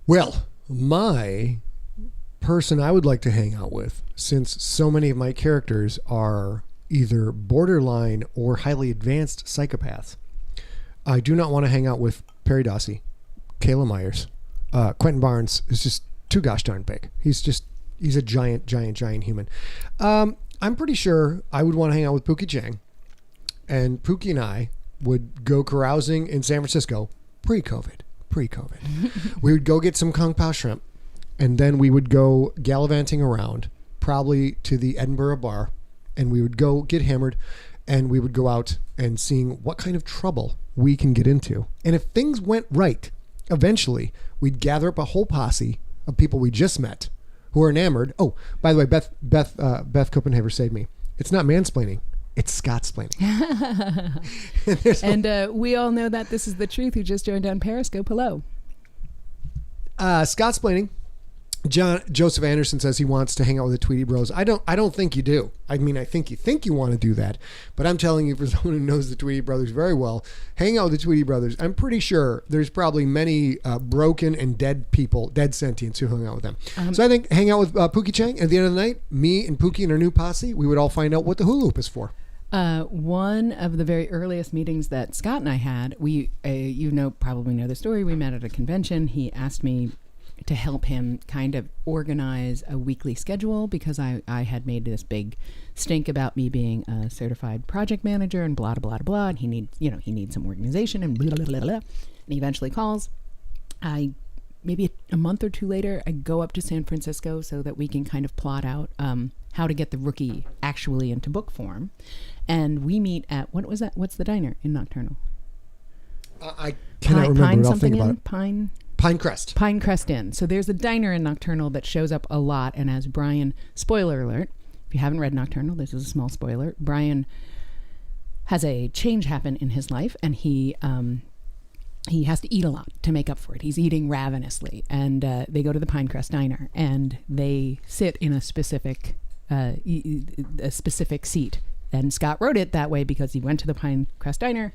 Well, my person I would like to hang out with, since so many of my characters are either borderline or highly advanced psychopaths, I do not want to hang out with Perry Dossie, Kayla Myers. Quentin Barnes is just too gosh darn big. He's a giant human. I'm pretty sure I would want to hang out with Pookie Chang, and Pookie and I would go carousing in San Francisco pre-COVID. We would go get some Kung Pao shrimp, and then we would go gallivanting around, probably to the Edinburgh bar, and we would go get hammered, and we would go out and seeing what kind of trouble we can get into. And if things went right, eventually we'd gather up a whole posse of people we just met who are enamored. Oh, by the way, Beth Copenhaver saved me. It's not mansplaining. It's Scottsplaining. And we all know that this is the truth, who just joined on Periscope. Hello. Scottsplaining. Joseph Anderson says he wants to hang out with the Tweety Bros. I don't think you do. I mean, I think you want to do that, but I'm telling you, for someone who knows the Tweety Brothers very well, hang out with the Tweety Brothers. I'm pretty sure there's probably many broken and dead people, dead sentients, who hung out with them. So I think hang out with Pookie Chang. At the end of the night, me and Pookie and our new posse, we would all find out what the hula hoop is for. One of the very earliest meetings that Scott and I had, we, probably know the story. We met at a convention. He asked me to help him kind of organize a weekly schedule, because I had made this big stink about me being a certified project manager and blah, blah, blah, blah. And he needs some organization and blah, blah, blah, blah. And he eventually calls. Maybe a month or two later, I go up to San Francisco so that we can kind of plot out how to get the rookie actually into book form. And we meet at, what was that? What's the diner in Nocturnal? I cannot remember, but I'll think about it. Pinecrest Inn. So there's a diner in Nocturnal that shows up a lot. And as Brian, spoiler alert, if you haven't read Nocturnal, this is a small spoiler. Brian has a change happen in his life, and he has to eat a lot to make up for it. He's eating ravenously. And they go to the Pinecrest Diner, and they sit in a specific seat. And Scott wrote it that way because he went to the Pinecrest Diner,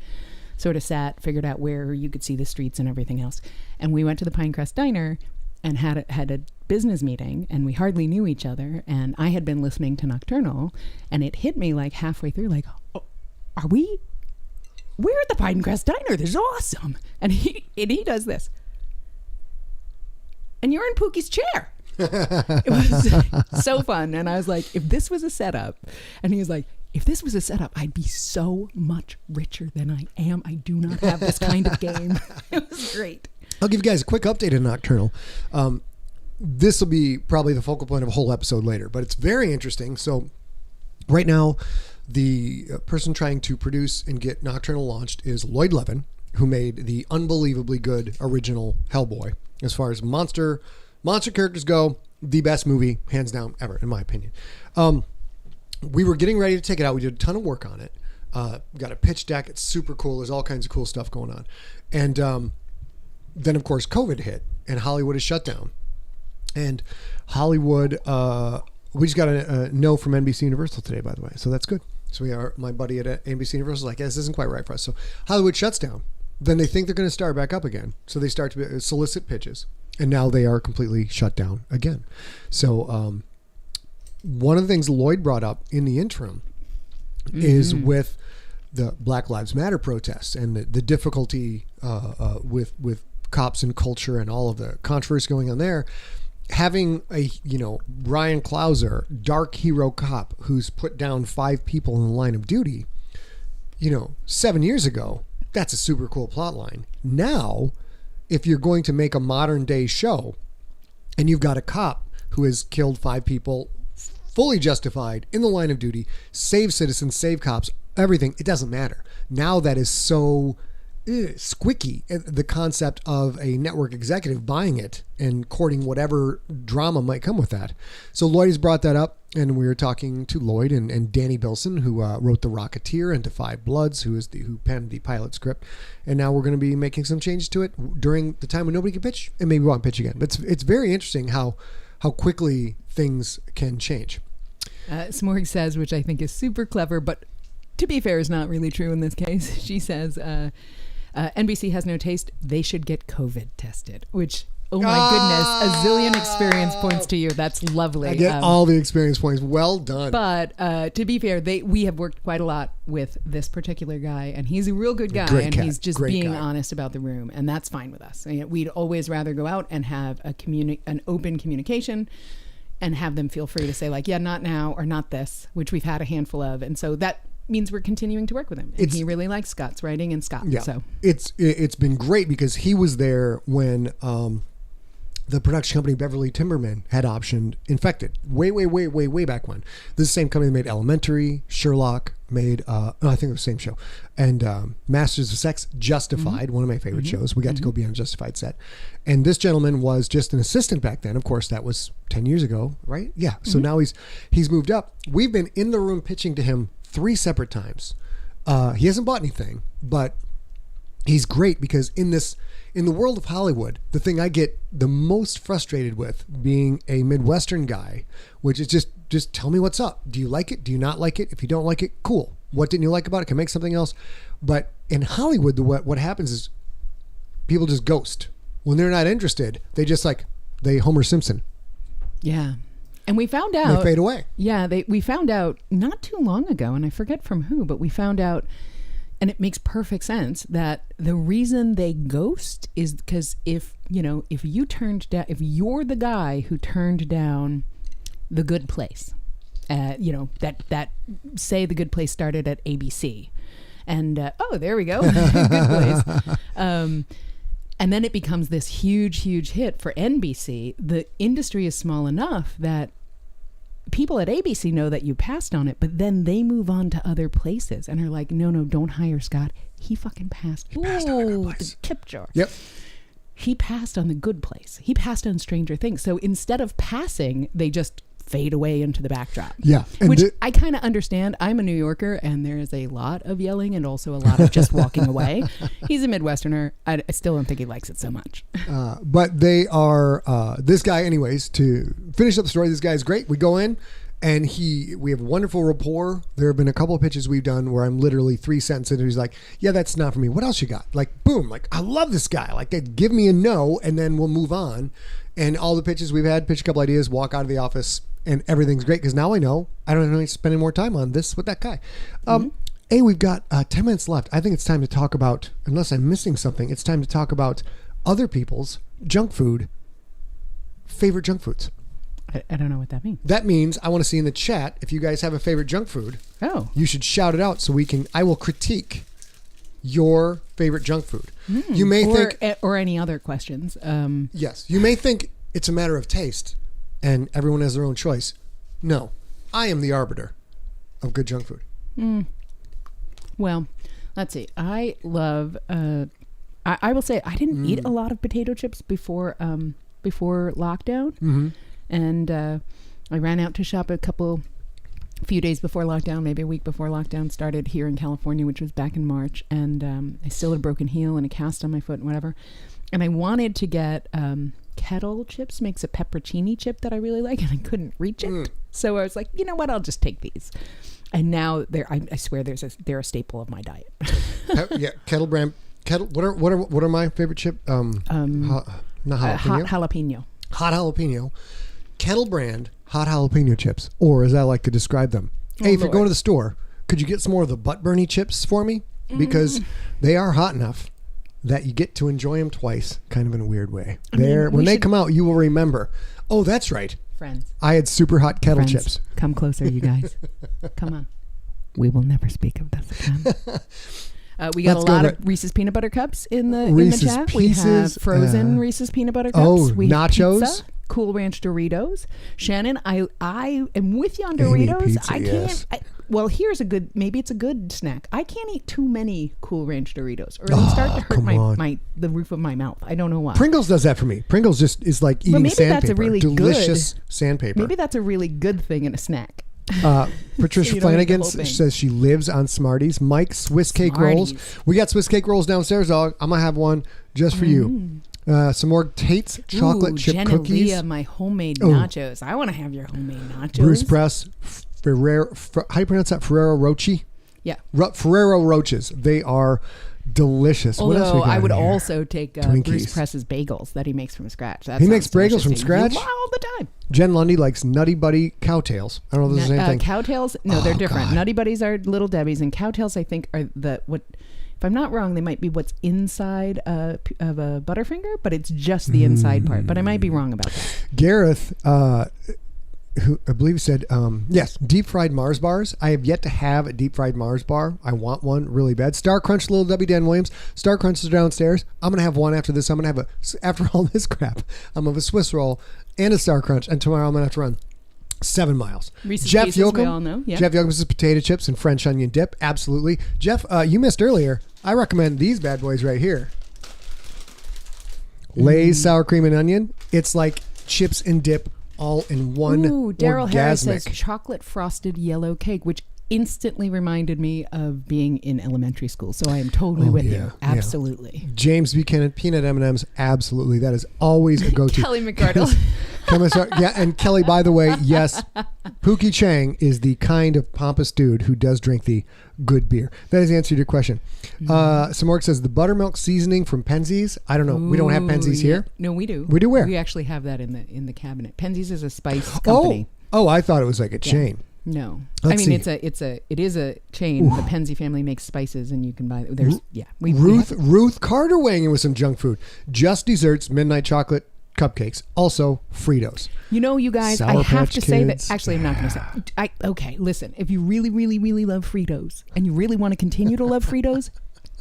sort of sat, figured out where you could see the streets and everything else. And we went to the Pinecrest Diner and had a business meeting, and we hardly knew each other. And I had been listening to Nocturnal, and it hit me like halfway through, like, oh, we're at the Pinecrest Diner. This is awesome. And he does this. And you're in Pookie's chair. It was so fun. And I was like, if this was a setup, and he was like, if this was a setup, I'd be so much richer than I am. I do not have this kind of game. It was great. I'll give you guys a quick update on Nocturnal. This will be probably the focal point of a whole episode later, but it's very interesting. So right now, the person trying to produce and get Nocturnal launched is Lloyd Levin, who made the unbelievably good original Hellboy. As far as monster characters go, the best movie, hands down, ever, in my opinion. We were getting ready to take it out. We did a ton of work on it. Got a pitch deck. It's super cool. There's all kinds of cool stuff going on. And then, of course, COVID hit, and Hollywood is shut down. And Hollywood, we just got a no from NBC Universal today, by the way. So that's good. So my buddy at NBC Universal is like, yeah, this isn't quite right for us. So Hollywood shuts down. Then they think they're going to start back up again. So they start to solicit pitches. And now they are completely shut down again. So one of the things Lloyd brought up in the interim is with the Black Lives Matter protests and the difficulty with cops and culture and all of the controversy going on there. having a, Ryan Clauser, dark hero cop who's put down 5 people in the line of duty, 7 years ago, that's a super cool plot line. Now, if you're going to make a modern day show and you've got a cop who has killed 5 people, fully justified, in the line of duty, save citizens, save cops, everything, it doesn't matter. Now that is so squicky, the concept of a network executive buying it and courting whatever drama might come with that. So Lloyd has brought that up, and we were talking to Lloyd and Danny Bilson, who wrote The Rocketeer and Defy Bloods, who penned the pilot script. And now we're going to be making some changes to it during the time when nobody can pitch, and maybe we won't pitch again. But it's very interesting how quickly things can change. Smorg says, which I think is super clever, but to be fair is not really true in this case. She says, NBC has no taste. They should get COVID tested, which, oh my goodness, a zillion experience points to you. That's lovely. I get all the experience points. Well done. But to be fair, we have worked quite a lot with this particular guy, and he's a real good guy, Great and cat. he's just Great being guy. honest about the room, and that's fine with us. We'd always rather go out and have an open communication and have them feel free to say, like, yeah, not now, or not this, which we've had a handful of. And so that means we're continuing to work with him. And he really likes Scott's writing and Scott. Yeah. So it's been great because he was there when the production company Beverly Timberman had optioned Infected way back when. This is the same company that made Elementary, Sherlock, made I think it was the same show, and Masters of Sex, Justified, one of my favorite shows. We got to go be on a Justified set, and this gentleman was just an assistant back then. Of course, that was 10 years ago, right? Yeah. So now he's moved up. We've been in the room pitching to him 3 separate times. He hasn't bought anything, but he's great because in the world of Hollywood, the thing I get the most frustrated with being a Midwestern guy, which is just tell me what's up. Do you like it? Do you not like it? If you don't like it, cool. What didn't you like about it? Can make something else. But in Hollywood, what happens is people just ghost. When they're not interested, they Homer Simpson. yeah. And we found out They fade away. Yeah, we found out not too long ago, and I forget from who, but we found out, and it makes perfect sense, that the reason they ghost is because if you're the guy who turned down The Good Place, that say The Good Place started at ABC, and there we go, Good Place. And then it becomes this huge hit for NBC. The industry is small enough that people at ABC know that you passed on it, but then they move on to other places and are like, no, don't hire Scott. He fucking passed. He passed on a Good Place. The tip jar. Yep. He passed on The Good Place. He passed on Stranger Things. So instead of passing, they just fade away into the backdrop. Yeah. Which I kind of understand. I'm a New Yorker, and there is a lot of yelling and also a lot of just walking away. He's a Midwesterner. I still don't think he likes it so much. But they are, this guy, anyways, to finish up the story, this guy is great. We go in, and we have wonderful rapport. There have been a couple of pitches we've done where I'm literally 3 sentences and he's like, yeah, that's not for me. What else you got? Like, boom, like, I love this guy. Like, they give me a no, and then we'll move on. And all the pitches we've had, pitch a couple ideas, walk out of the office, and everything's great because now I know I don't need to spend any more time on this with that guy. Hey, we've got 10 minutes left. I think it's time to talk about, unless I'm missing something, it's time to talk about other people's favorite junk foods. I don't know what that means. That means I want to see in the chat, if you guys have a favorite junk food, you should shout it out so I will critique your favorite junk food. You may think, or any other questions. yes, you may think it's a matter of taste and everyone has their own choice. No, I am the arbiter of good junk food. Well, let's see. I love, I will say I didn't eat a lot of potato chips before lockdown. And I ran out to shop a few days before lockdown, maybe a week before lockdown started here in California, which was back in March. And I still had a broken heel and a cast on my foot and whatever. And I wanted to get Kettle Chips, makes a peppercini chip that I really like, and I couldn't reach it. So I was like, you know what, I'll just take these. And now I swear they're a staple of my diet. Yeah, Kettle brand. What are my favorite chip? Not jalapeno. Hot jalapeno. Hot jalapeno. Kettle brand hot jalapeno chips, or as I like to describe them. Hey, if you're going to the store, could you get some more of the butt burny chips for me? Because they are hot enough that you get to enjoy them twice, kind of in a weird way. When they come out, you will remember, Oh, that's right. Friends. I had super hot kettle Friends. chips. Come closer, you guys. Come on. We will never speak of this again. We got Let's a go lot right- of Reese's peanut butter cups in the Reese's chat. We have Pieces, frozen Reese's peanut butter cups. oh, we have nachos. pizza, Cool Ranch Doritos. Shannon, I am with you on Amy Doritos. pizza, I can't. yes. Well, here's a good. Maybe it's a good snack. I can't eat too many Cool Ranch Doritos, or it'll start to hurt come on. the roof of my mouth. I don't know why. Pringles does that for me. Pringles just is like eating maybe sandpaper. that's a really delicious sandpaper. Maybe that's a really good thing in a snack. Patricia You don't eat the Flanagan whole thing. says she lives on Smarties. Mike, Swiss cake rolls. Smarties. We got Swiss cake rolls downstairs, dog. I'm gonna have one just for you. Some more Tate's chocolate chip Jen cookies. Leah, my homemade Oh. nachos. I want to have your homemade nachos. Bruce Press, Ferrero. How do you pronounce that? Ferrero Rocher. Yeah. Ferrero Roches. They are delicious. What else we Although got I would in here? also take Bruce Twinkies. Press's bagels that he makes from scratch. That He makes sounds bagels delicious from too. scratch? all the time. Jen Lundy likes Nutty Buddy cowtails. I don't know if this is the same thing. Cowtails? No, they're Oh, different. God. Nutty Buddies are Little Debbie's, and cowtails I think are if I'm not wrong, they might be what's inside of a Butterfinger, but it's just the inside part. But I might be wrong about that. Gareth, who I believe said, yes, deep fried Mars bars. I have yet to have a deep fried Mars bar. I want one really bad. Star Crunch, Little Debbie Dan Williams. Star Crunch is downstairs. I'm going to have one after this. I'm going to have after all this crap, I'm going to have a Swiss roll and a Star Crunch. And tomorrow I'm going to have to run 7 miles. Reese's Jeff Pieces, we all Yoakum. know. Yeah. Jeff Yoakum is potato chips and French onion dip. Absolutely. Jeff, you missed earlier. I recommend these bad boys right here. Lay's sour cream and onion. It's like chips and dip all in one. Ooh, Daryl Harris says orgasmic. chocolate frosted yellow cake, which instantly reminded me of being in elementary school. So I am totally with yeah, you. yeah. Absolutely. James Buchanan, peanut M&Ms, absolutely. That is always a go-to. Kelly McArdle. Yeah, and Kelly, by the way, yes, Pookie Chang is the kind of pompous dude who does drink the good beer. That has answered your question. Samorg says the buttermilk seasoning from Penzies. I don't know. We don't have Penzies here. No, we do. We do where? We actually have that in the cabinet. Penzies is a spice company. Oh, I thought it was like a chain. No, Let's I mean see. it is a chain. The Penzi family makes spices, and you can buy. There's Ruth Carter weighing in with some junk food. Just Desserts, midnight chocolate cupcakes. Also Fritos. You know, you guys, Sour I have Patch to say that. Kids. Actually, I'm not going to say. Okay, listen. If you really, really, really love Fritos, and you really want to continue to love Fritos,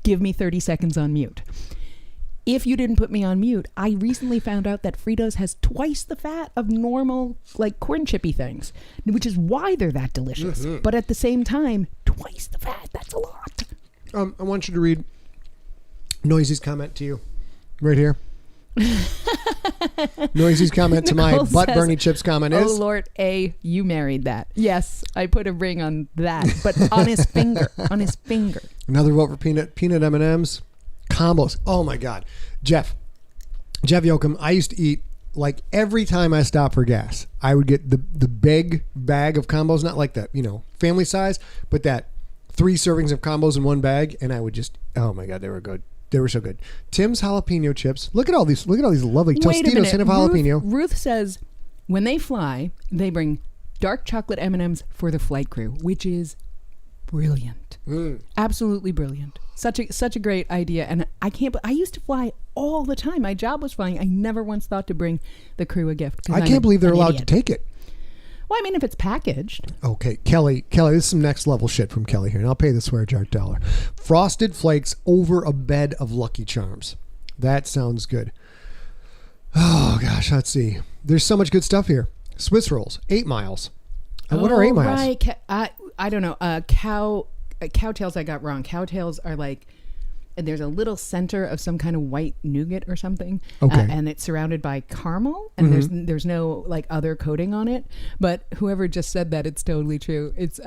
give me 30 seconds on mute. If you didn't put me on mute, I recently found out that Fritos has twice the fat of normal, like, corn chippy things, which is why they're that delicious. Mm-hmm. But at the same time, twice the fat. That's a lot. I want you to read Noisy's comment to you. Right here. Noisy's comment to my Nicole butt says, Bernie Chips comment is. Oh, Lord A, you married that. Yes, I put a ring on that, but on his finger. On his finger. Another vote for peanut M&Ms. Combos. Oh my God. Jeff Yoakum, I used to eat like every time I stopped for gas, I would get the big bag of combos, not like that, family size, but that 3 servings of combos in one bag. And I would just, oh my God, they were good. They were so good. Tim's jalapeno chips. Look at all these lovely Wait a Tostitos, minute. hint of jalapeno. Ruth says when they fly, they bring dark chocolate M&Ms for the flight crew, which is brilliant. Absolutely brilliant. Such a great idea. And I used to fly all the time. My job was flying. I never once thought to bring the crew a gift. I can't believe they're allowed to take it. Well, I mean, if it's packaged. Okay, Kelly, this is some next level shit from Kelly here, and I'll pay the swear jar $1. Frosted Flakes over a bed of Lucky Charms. That sounds good. Oh gosh, let's see. There's so much good stuff here. Swiss rolls, 8 miles. What are 8 miles? Right. I don't know. Cowtails I got wrong. Cowtails are like, there's a little center of some kind of white nougat or something. Okay. And it's surrounded by caramel, and there's no like other coating on it. But whoever just said that, it's totally true. It's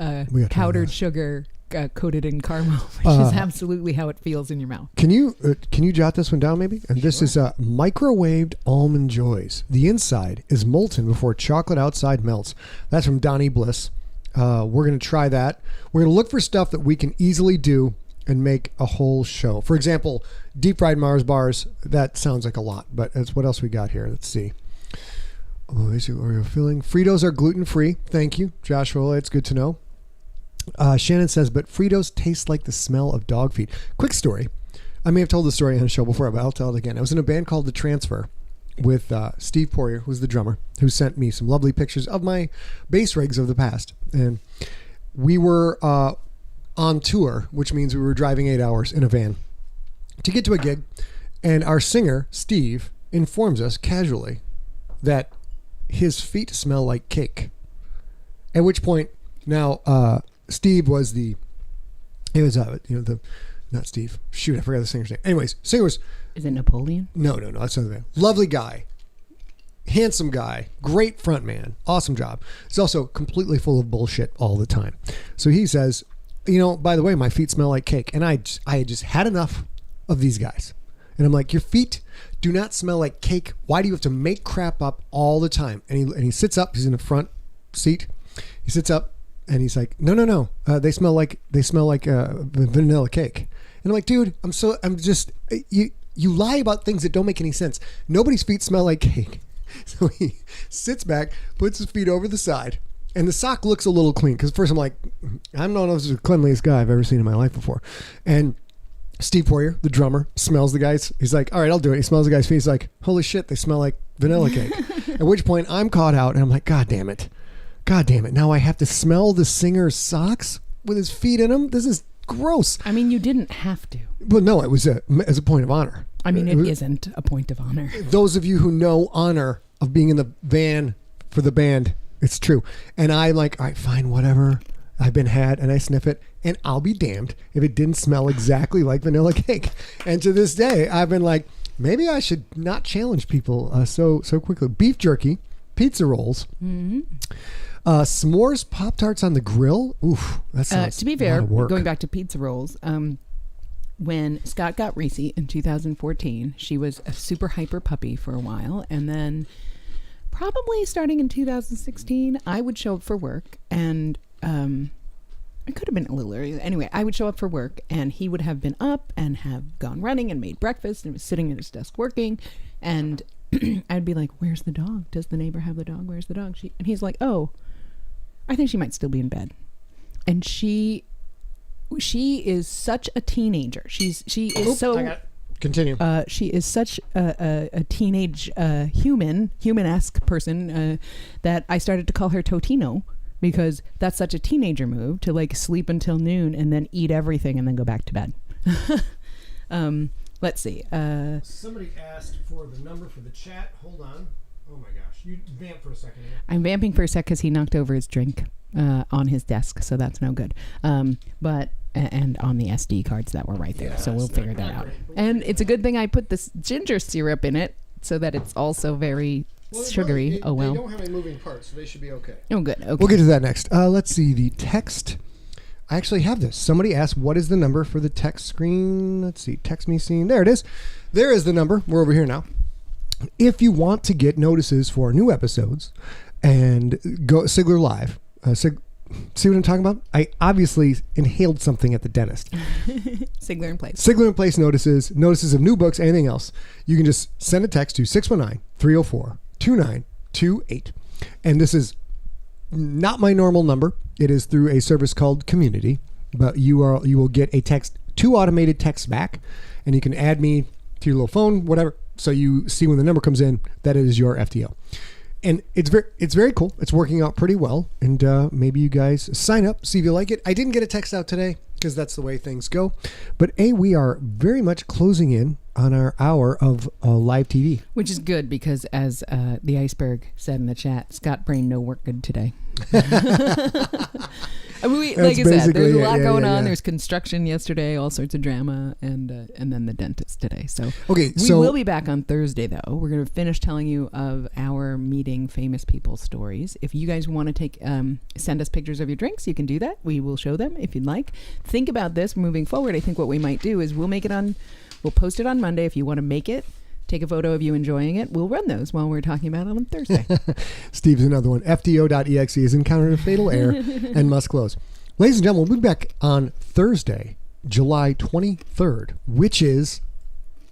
powdered sugar coated in caramel, which is absolutely how it feels in your mouth. Can you jot this one down maybe? And this is microwaved almond joys. The inside is molten before chocolate outside melts. That's from Donnie Bliss. We're going to try that. We're going to look for stuff that we can easily do and make a whole show. For example, deep fried Mars bars. That sounds like a lot, but that's what else we got here. Let's see. Oh, is it Oreo filling? Fritos are gluten free. Thank you, Joshua. It's good to know. Shannon says, but Fritos taste like the smell of dog feet. Quick story. I may have told the story on the show before, but I'll tell it again. I was in a band called The Transfer. with Steve Poirier, who's the drummer, who sent me some lovely pictures of my bass rigs of the past. And we were on tour, which means we were driving 8 hours in a van to get to a gig. And our singer, Steve, informs us casually that his feet smell like cake. At which point, now, Steve was not Steve. Shoot, I forgot the singer's name. Anyways, singer was... Is it Napoleon? No, that's not the man. Lovely guy. Handsome guy. Great front man. Awesome job. He's also completely full of bullshit all the time. So he says, by the way, my feet smell like cake. And I had just had enough of these guys. And I'm like, your feet do not smell like cake. Why do you have to make crap up all the time? And he sits up. He's in the front seat. He sits up and he's like, no. They smell like vanilla cake. And I'm like, dude, you lie about things that don't make any sense. Nobody's feet smell like cake. So he sits back, puts his feet over the side, and the sock looks a little clean. Because first I'm like, I don't know if this is the cleanliest guy I've ever seen in my life before. And Steve Poirier, the drummer, smells the guys. He's like, all right, I'll do it. He smells the guy's feet. He's like, holy shit, they smell like vanilla cake. At which point I'm caught out and I'm like, God damn it. Now I have to smell the singer's socks with his feet in them. This is gross. I mean, you didn't have to. Well, no, it was as a point of honor. I mean, it isn't a point of honor. Those of you who know honor of being in the van for the band, it's true. And I'm like, all right, fine, whatever. I've been had, and I sniff it, and I'll be damned if it didn't smell exactly like vanilla cake. And to this day, I've been like, maybe I should not challenge people so quickly. Beef jerky, pizza rolls, s'mores Pop-Tarts on the grill. Oof, that sounds to be fair, going back to pizza rolls, when Scott got Reese in 2014, she was a super hyper puppy for a while, and then probably starting in 2016, I would show up for work, and it could have been a little earlier. Anyway, I would show up for work, and he would have been up and have gone running and made breakfast and was sitting at his desk working, and I'd be like, where's the dog? Does the neighbor have the dog? Where's the dog? And he's like, oh, I think she might still be in bed. And she is such a teenager. Continue. She is such a teenage human-esque person that I started to call her Totino, because that's such a teenager move to like sleep until noon and then eat everything and then go back to bed. Let's see. Somebody asked for the number for the chat. Hold on. Oh my gosh. You vamp for a second here. I'm vamping for a sec because he knocked over his drink on his desk, so that's no good. And on the SD cards that were right there, yeah, so we'll figure that out. And it's a good thing I put this ginger syrup in it so that it's also very sugary. They don't have any moving parts, so they should be okay. Oh, good. Okay. We'll get to that next. Let's see the text. I actually have this. Somebody asked, what is the number for the text screen? Let's see. Text me scene. There it is. There is the number. We're over here now. If you want to get notices for new episodes and go Sigler Live, see what I'm talking about? I obviously inhaled something at the dentist. SIGLERinPLACE. SIGLERinPLACE notices of new books, anything else. You can just send a text to 619-304-2928. And this is not my normal number. It is through a service called Community, but you will get a text, 2 automated texts back, and you can add me to your little phone, whatever. So you see when the number comes in that it is your FTO. And it's very cool. It's working out pretty well. And maybe you guys sign up, see if you like it. I didn't get a text out today because that's the way things go. But we are very much closing in on our hour of live TV. Which is good because, as the iceberg said in the chat, Scott Brain no work good today. I mean, like I said, there's a lot going on. There's construction yesterday, all sorts of drama, and then the dentist today. So we will be back on Thursday, though. We're going to finish telling you of our meeting famous people stories. If you guys want to send us pictures of your drinks, you can do that. We will show them if you'd like. Think about this moving forward. I think what we might do is we'll post it on Monday. If you want to make it, take a photo of you enjoying it. We'll run those while we're talking about it on Thursday. Steve's another one. FTO.exe has encountered a fatal error and must close. Ladies and gentlemen, we'll be back on Thursday, July 23rd, which is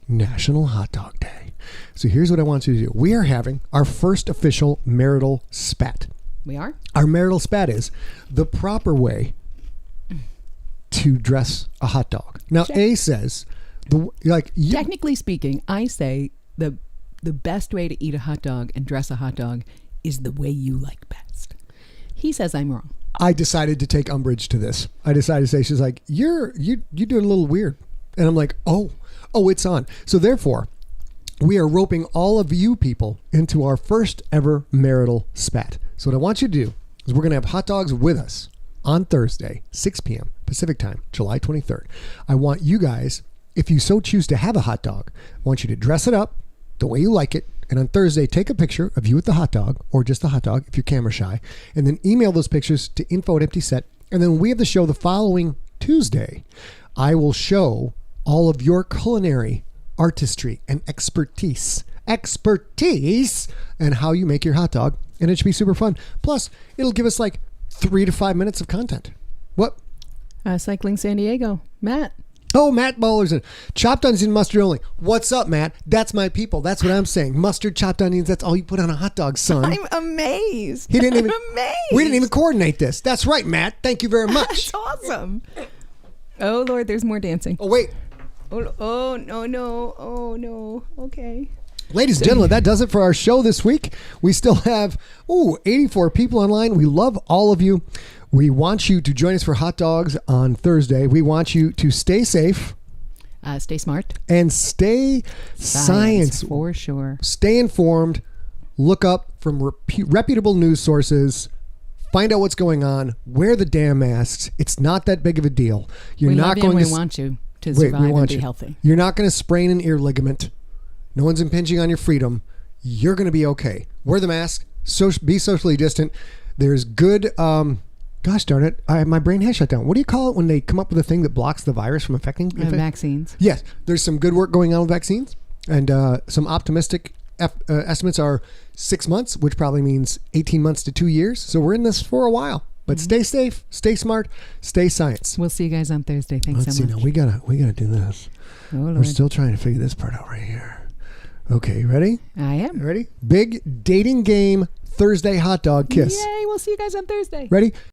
National Hot Dog Day. So here's what I want you to do. We are having our first official marital spat. We are? Our marital spat is the proper way to dress a hot dog. Now, check. A says... technically speaking, I say the the best way to eat a hot dog and dress a hot dog is the way you like best. He says I'm wrong. I decided to take umbrage to this. I decided to say, she's like, you're doing a little weird. And I'm like, oh, it's on. So therefore, we are roping all of you people into our first ever marital spat. So what I want you to do is we're going to have hot dogs with us on Thursday, 6 p.m. Pacific time, July 23rd. I want you guys, if you so choose to have a hot dog, I want you to dress it up the way you like it. And on Thursday, take a picture of you with the hot dog, or just the hot dog if you're camera shy, and then email those pictures to info@emptyset. And then we have the show the following Tuesday. I will show all of your culinary artistry and expertise and how you make your hot dog. And it should be super fun. Plus, it'll give us like 3 to 5 minutes of content. What? Cycling San Diego. Matt. Oh, Matt Ballers and chopped onions and mustard only. What's up, Matt? That's my people. That's what I'm saying. Mustard, chopped onions, that's all you put on a hot dog, son. I'm amazed. I'm amazed. We didn't even coordinate this. That's right, Matt. Thank you very much. That's awesome. Oh, Lord, there's more dancing. Oh, wait. Oh, no. Oh, no. Okay. Ladies and gentlemen, that does it for our show this week. We still have 84 people online. We love all of you. We want you to join us for hot dogs on Thursday. We want you to stay safe. Stay smart. And stay science. For sure. Stay informed. Look up from reputable news sources. Find out what's going on. Wear the damn masks. It's not that big of a deal. We love you and we want you to survive and be healthy. You're not going to sprain an ear ligament. No one's impinging on your freedom. You're going to be okay. Wear the mask. Be socially distant. There's good... gosh darn it. My brain has shut down. What do you call it when they come up with a thing that blocks the virus from affecting? Vaccines. Yes. There's some good work going on with vaccines. And some optimistic estimates are 6 months, which probably means 18 months to 2 years. So we're in this for a while. But stay safe, stay smart, stay science. We'll see you guys on Thursday. Thanks so much. Now we gotta do this. Oh, Lord. We're still trying to figure this part out right here. Okay, you ready? I am. Ready? Big dating game Thursday hot dog kiss. Yay, we'll see you guys on Thursday. Ready?